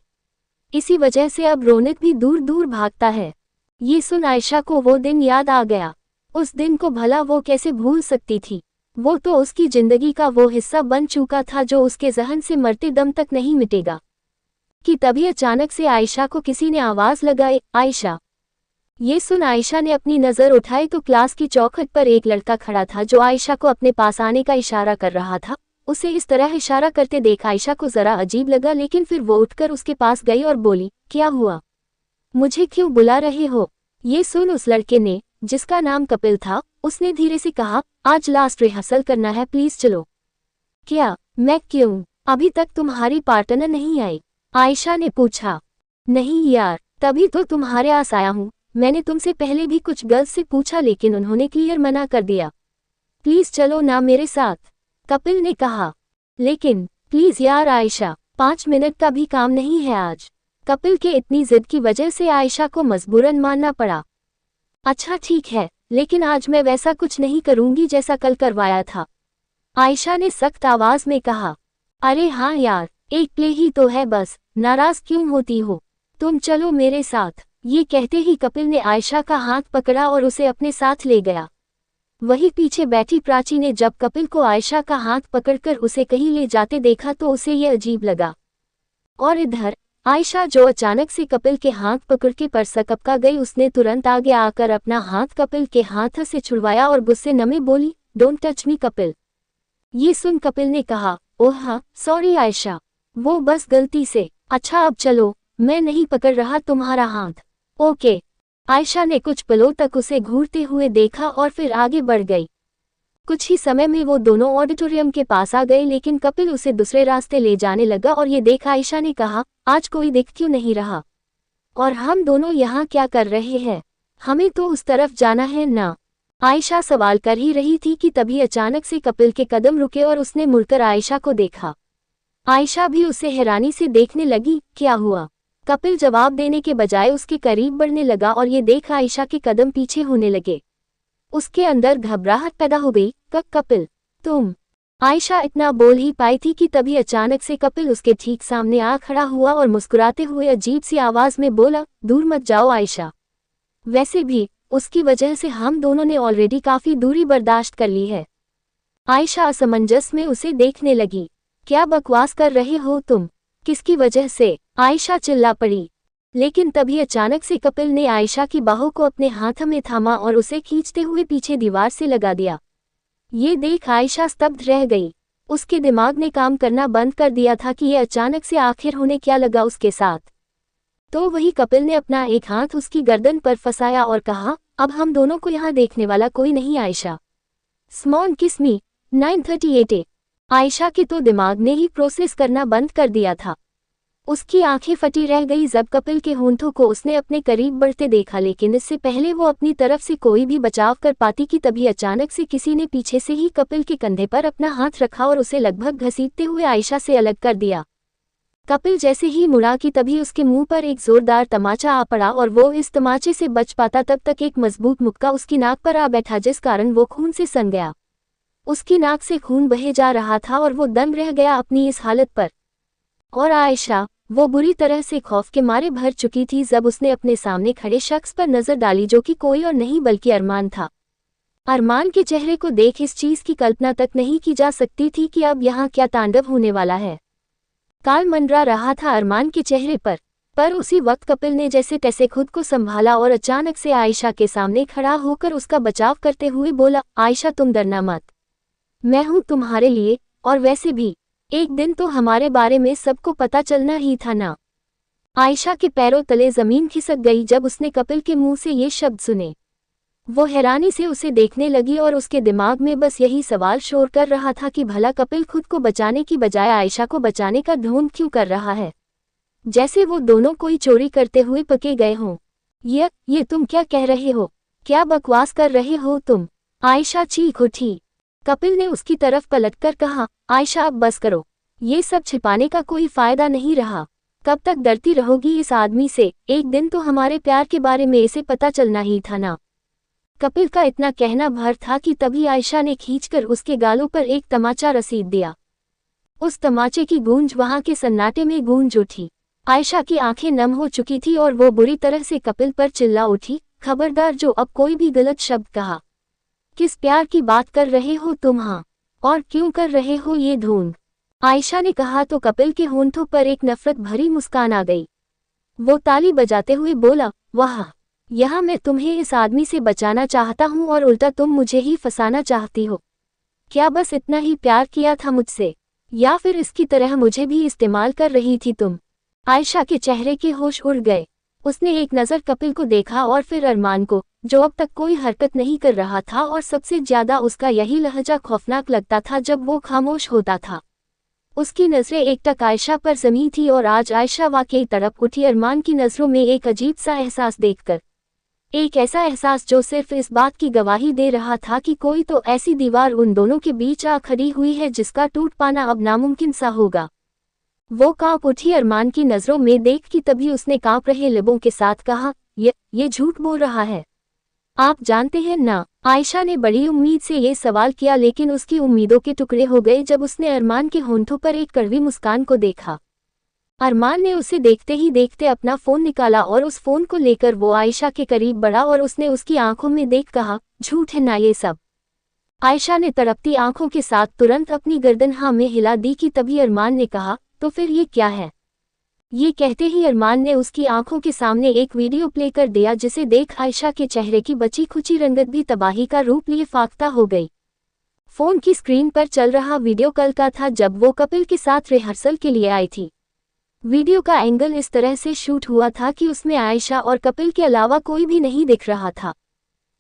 इसी वजह से अब रोनित भी दूर दूर भागता है। ये सुन आयशा को वो दिन याद आ गया। उस दिन को भला वो कैसे भूल सकती थी? वो तो उसकी जिंदगी का वो हिस्सा बन चुका था जो उसके जहन से मरते दम तक नहीं मिटेगा। कि तभी अचानक से आयशा को किसी ने आवाज लगाई, आयशा। ये सुन आयशा ने अपनी नज़र उठाई तो क्लास की चौखट पर एक लड़का खड़ा था जो आयशा को अपने पास आने का इशारा कर रहा था। उसे इस तरह इशारा करते देख आयशा को जरा अजीब लगा, लेकिन फिर वो उठकर उसके पास गई और बोली, क्या हुआ, मुझे क्यों बुला रहे हो? ये सुन उस लड़के ने, जिसका नाम कपिल था, उसने धीरे से कहा, आज लास्ट रिहर्सल करना है, प्लीज चलो। क्या? मैं क्यों? अभी तक तुम्हारी पार्टनर नहीं आई? आयशा ने पूछा। नहीं यार, तभी तो तुम्हारे आस आया हूँ। मैंने तुमसे पहले भी कुछ गर्ल्स से पूछा लेकिन उन्होंने क्लियर मना कर दिया। प्लीज चलो ना मेरे साथ, कपिल ने कहा। लेकिन प्लीज यार आयशा, 5 मिनट का भी काम नहीं है आज। कपिल के इतनी जिद की वजह से आयशा को मजबूरन मानना पड़ा। अच्छा ठीक है, लेकिन आज मैं वैसा कुछ नहीं करूंगी जैसा कल करवाया था, आयशा ने सख्त आवाज में कहा। अरे हाँ यार, एक प्ले ही तो है, बस नाराज क्यों होती हो? तुम चलो मेरे साथ। ये कहते ही कपिल ने आयशा का हाथ पकड़ा और उसे अपने साथ ले गया। वहीं पीछे बैठी प्राची ने जब कपिल को आयशा का हाथ पकड़कर उसे कहीं ले जाते देखा तो उसे ये अजीब लगा। और इधर आयशा, जो अचानक से कपिल के हाथ पकड़ के परसकपका गई, उसने तुरंत आगे आकर अपना हाथ कपिल के हाथ से छुड़वाया और गुस्से में बोली, डोंट टच मी कपिल। ये सुन कपिल ने कहा, ओह हाँ सॉरी आयशा, वो बस गलती से। अच्छा अब चलो, मैं नहीं पकड़ रहा तुम्हारा हाथ। ओके। आयशा ने कुछ पलों तक उसे घूरते हुए देखा और फिर आगे बढ़ गई। कुछ ही समय में वो दोनों ऑडिटोरियम के पास आ गए, लेकिन कपिल उसे दूसरे रास्ते ले जाने लगा और ये देख आयशा ने कहा, आज कोई दिख क्यों नहीं रहा? और हम दोनों यहाँ क्या कर रहे हैं? हमें तो उस तरफ जाना है ना? आयशा सवाल कर ही रही थी कि तभी अचानक से कपिल के कदम रुके और उसने मुड़कर आयशा को देखा। आयशा भी उसे हैरानी से देखने लगी। क्या हुआ? कपिल जवाब देने के बजाय उसके करीब बढ़ने लगा और ये देख आयशा के कदम पीछे होने लगे। उसके अंदर घबराहट पैदा हो गई। कपिल, तुम? आयशा इतना बोल ही पाई थी कि तभी अचानक से कपिल उसके ठीक सामने आ खड़ा हुआ और मुस्कुराते हुए अजीब सी आवाज में बोला, दूर मत जाओ आयशा। वैसे भी उसकी वजह से हम दोनों ने ऑलरेडी काफी दूरी बर्दाश्त कर ली है। आयशा असमंजस में उसे देखने लगी। क्या बकवास कर रहे हो तुम? किसकी वजह से? आयशा चिल्ला पड़ी। लेकिन तभी अचानक से कपिल ने आयशा की बाहों को अपने हाथ में थामा और उसे खींचते हुए पीछे दीवार से लगा दिया। ये देख आयशा स्तब्ध रह गई। उसके दिमाग ने काम करना बंद कर दिया था कि ये अचानक से आखिर होने क्या लगा उसके साथ। तो वही कपिल ने अपना एक हाथ उसकी गर्दन पर फंसाया और कहा, अब हम दोनों को यहाँ देखने वाला कोई नहीं आयशा। स्मॉल किस मी 938। आयशा के तो दिमाग ने ही प्रोसेस करना बंद कर दिया था। उसकी आंखें फटी रह गई जब कपिल के होंठों को उसने अपने करीब बढ़ते देखा, लेकिन इससे पहले वो अपनी तरफ से कोई भी बचाव कर पाती कि तभी अचानक से किसी ने पीछे से ही कपिल के कंधे पर अपना हाथ रखा और उसे लगभग घसीटते हुए आयशा से अलग कर दिया। कपिल जैसे ही मुड़ा कि तभी उसके मुंह पर एक जोरदार तमाचा आ पड़ा और वो इस तमाचे से बच पाता तब तक एक मजबूत मुक्का उसकी नाक पर आ बैठा, जिस कारण वो खून से सन गया। उसकी नाक से खून बहे जा रहा था और वो दंग रह गया अपनी इस हालत पर। और आयशा, वो बुरी तरह से खौफ के मारे भर चुकी थी जब उसने अपने सामने खड़े शख्स पर नजर डाली, जो कि कोई और नहीं बल्कि अरमान था। अरमान के चेहरे को देख इस चीज की कल्पना तक नहीं की जा सकती थी कि अब यहाँ क्या तांडव होने वाला है। काल मंडरा रहा था अरमान के चेहरे पर उसी वक्त कपिल ने जैसे तैसे खुद को संभाला और अचानक से आयशा के सामने खड़ा होकर उसका बचाव करते हुए बोला, आयशा तुम डरना मत, मैं हूं तुम्हारे लिए। और वैसे भी एक दिन तो हमारे बारे में सबको पता चलना ही था ना। आयशा के पैरों तले जमीन खिसक गई जब उसने कपिल के मुंह से ये शब्द सुने। वो हैरानी से उसे देखने लगी और उसके दिमाग में बस यही सवाल शोर कर रहा था कि भला कपिल खुद को बचाने की बजाय आयशा को बचाने का ढोंग क्यों कर रहा है, जैसे वो दोनों कोई चोरी करते हुए पके गए हों। ये तुम क्या कह रहे हो? क्या बकवास कर रहे हो तुम? आयशा चीख उठी। कपिल ने उसकी तरफ पलटकर कहा, आयशा अब बस करो, ये सब छिपाने का कोई फायदा नहीं रहा। कब तक डरती रहोगी इस आदमी से? एक दिन तो हमारे प्यार के बारे में इसे पता चलना ही था ना। कपिल का इतना कहना भर था कि तभी आयशा ने खींचकर उसके गालों पर एक तमाचा रसीद दिया। उस तमाचे की गूंज वहां के सन्नाटे में गूंज उठी। आयशा की आंखें नम हो चुकी थी और वो बुरी तरह से कपिल पर चिल्ला उठी, खबरदार जो अब कोई भी गलत शब्द कहा। किस प्यार की बात कर रहे हो तुम? हाँ, और क्यों कर रहे हो ये ढोंग? आयशा ने कहा तो कपिल के होंठों पर एक नफरत भरी मुस्कान आ गई। वो ताली बजाते हुए बोला, वाह, यहाँ मैं तुम्हें इस आदमी से बचाना चाहता हूँ और उल्टा तुम मुझे ही फंसाना चाहती हो। क्या बस इतना ही प्यार किया था मुझसे, या फिर इसकी तरह मुझे भी इस्तेमाल कर रही थी तुम? आयशा के चेहरे के होश उड़ गए। उसने एक नज़र कपिल को देखा और फिर अरमान को, जो अब तक कोई हरकत नहीं कर रहा था, और सबसे ज्यादा उसका यही लहजा खौफनाक लगता था जब वो खामोश होता था। उसकी नजरें एकटक आयशा पर जमी थी और आज आयशा वाकई तड़प उठी अरमान की नजरों में एक अजीब सा एहसास देखकर। एक ऐसा एहसास जो सिर्फ इस बात की गवाही दे रहा था कि कोई तो ऐसी दीवार उन दोनों के बीच आ खड़ी हुई है जिसका टूट पाना अब नामुमकिन सा होगा। वो कांप उठी अरमान की नजरों में देख कि तभी उसने कांप रहे लबों के साथ कहा, ये झूठ बोल रहा है, आप जानते हैं ना? आयशा ने बड़ी उम्मीद से ये सवाल किया, लेकिन उसकी उम्मीदों के टुकड़े हो गए जब उसने अरमान के होंठों पर एक कड़वी मुस्कान को देखा। अरमान ने उसे देखते ही देखते अपना फोन निकाला और उस फोन को लेकर वो आयशा के करीब बढ़ा और उसने उसकी आंखों में देख कहा, झूठ है ना ये सब? आयशा ने तड़पती आंखों के साथ तुरंत अपनी गर्दन हाँ में हिला दी कि तभी अरमान ने कहा, तो फिर ये क्या है? ये कहते ही अरमान ने उसकी आंखों के सामने एक वीडियो प्ले कर दिया, जिसे देख आयशा के चेहरे की बची खुची रंगत भी तबाही का रूप लिए फाख्ता हो गई। फोन की स्क्रीन पर चल रहा वीडियो कल का था, जब वो कपिल के साथ रिहर्सल के लिए आई थी। वीडियो का एंगल इस तरह से शूट हुआ था कि उसमें आयशा और कपिल के अलावा कोई भी नहीं दिख रहा था।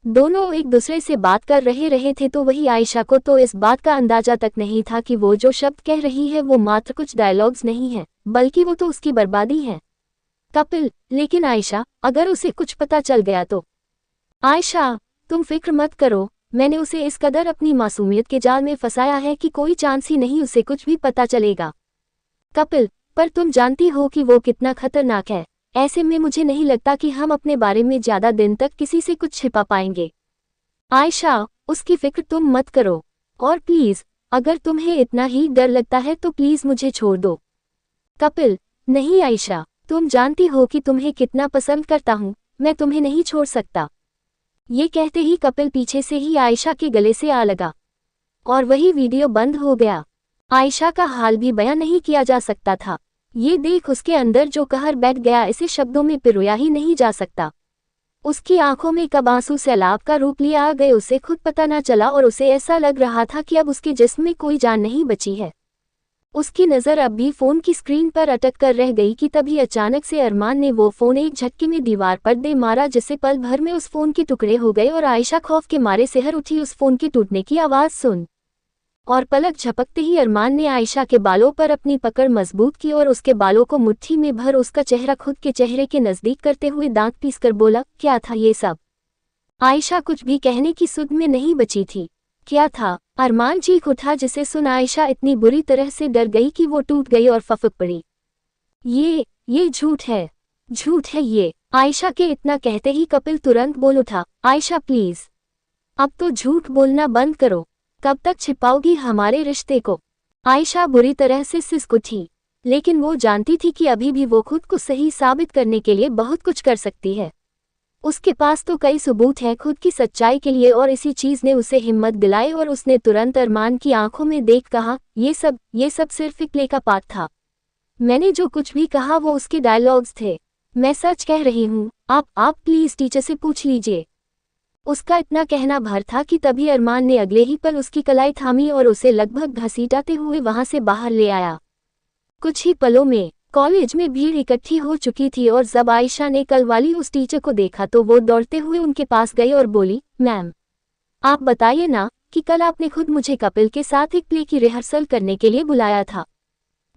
दोनों एक दूसरे से बात कर रहे थे, तो वही आयशा को तो इस बात का अंदाजा तक नहीं था कि वो जो शब्द कह रही है वो मात्र कुछ डायलॉग्स नहीं है, बल्कि वो तो उसकी बर्बादी है। कपिल, लेकिन आयशा, अगर उसे कुछ पता चल गया तो? आयशा, तुम फिक्र मत करो, मैंने उसे इस कदर अपनी मासूमियत के जाल में फंसाया है कि कोई चांस ही नहीं उसे कुछ भी पता चलेगा। कपिल, पर तुम जानती हो कि वो कितना खतरनाक है। ऐसे में मुझे नहीं लगता कि हम अपने बारे में ज्यादा दिन तक किसी से कुछ छिपा पाएंगे। आयशा, उसकी फिक्र तुम मत करो, और प्लीज, अगर तुम्हें इतना ही डर लगता है तो प्लीज मुझे छोड़ दो। कपिल, नहीं आयशा, तुम जानती हो कि तुम्हें कितना पसंद करता हूँ, मैं तुम्हें नहीं छोड़ सकता। ये कहते ही कपिल पीछे से ही आयशा के गले से आ लगा, और वही वीडियो बंद हो गया। आयशा का हाल भी बयां नहीं किया जा सकता था। ये देख उसके अंदर जो कहर बैठ गया, इसे शब्दों में पिरोया ही नहीं जा सकता। उसकी आंखों में कब आंसू सैलाब का रूप लिए आ गए, उसे खुद पता न चला, और उसे ऐसा लग रहा था कि अब उसके जिस्म में कोई जान नहीं बची है। उसकी नज़र अब भी फोन की स्क्रीन पर अटक कर रह गई कि तभी अचानक से अरमान ने वो फोन एक झटके में दीवार पर दे मारा, जिससे पल भर में उस फोन के टुकड़े हो गए, और आयशा खौफ के मारे सिहर उठी उस फोन के टूटने की आवाज़ सुन। और पलक झपकते ही अरमान ने आयशा के बालों पर अपनी पकड़ मजबूत की और उसके बालों को मुट्ठी में भर उसका चेहरा खुद के चेहरे के नज़दीक करते हुए दांत पीसकर बोला, क्या था ये सब? आयशा कुछ भी कहने की सुध में नहीं बची थी। क्या था? अरमान चीख उठा, जिसे सुन आयशा इतनी बुरी तरह से डर गई कि वो टूट गई और फफक पड़ी। ये झूठ है, झूठ है ये। आयशा के इतना कहते ही कपिल तुरंत बोल उठा, आयशा प्लीज, अब तो झूठ बोलना बंद करो। कब तक छिपाओगी हमारे रिश्ते को? आयशा बुरी तरह से सिसक उठी, लेकिन वो जानती थी कि अभी भी वो खुद को सही साबित करने के लिए बहुत कुछ कर सकती है। उसके पास तो कई सबूत हैं खुद की सच्चाई के लिए, और इसी चीज ने उसे हिम्मत दिलाई, और उसने तुरंत अरमान की आंखों में देख कहा, ये सब सिर्फ एक प्ले का पार्ट था। मैंने जो कुछ भी कहा वो उसके डायलॉग्स थे। मैं सच कह रही हूँ, आप प्लीज टीचर से पूछ लीजिए। उसका इतना कहना भर था कि तभी अरमान ने अगले ही पल उसकी कलाई थामी और उसे लगभग घसीटाते हुए वहां से बाहर ले आया। कुछ ही पलों में कॉलेज में भीड़ इकट्ठी हो चुकी थी, और जब आयशा ने कल वाली उस टीचर को देखा तो वो दौड़ते हुए उनके पास गई और बोली, मैम, आप बताइए ना कि कल आपने खुद मुझे कपिल के साथ एक प्ले की रिहर्सल करने के लिए बुलाया था।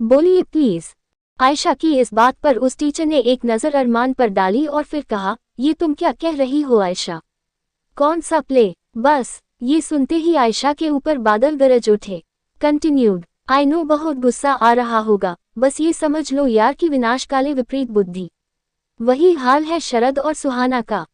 बोलिए प्लीज। आयशा की इस बात पर उस टीचर ने एक नज़र अरमान पर डाली और फिर कहा, ये तुम क्या कह रही हो आयशा? कौन सा प्ले? बस ये सुनते ही आयशा के ऊपर बादल गरज उठे। कंटिन्यूड, आई नो बहुत गुस्सा आ रहा होगा, बस ये समझ लो यार कि विनाश काले विपरीत बुद्धि। वही हाल है शरद और सुहाना का।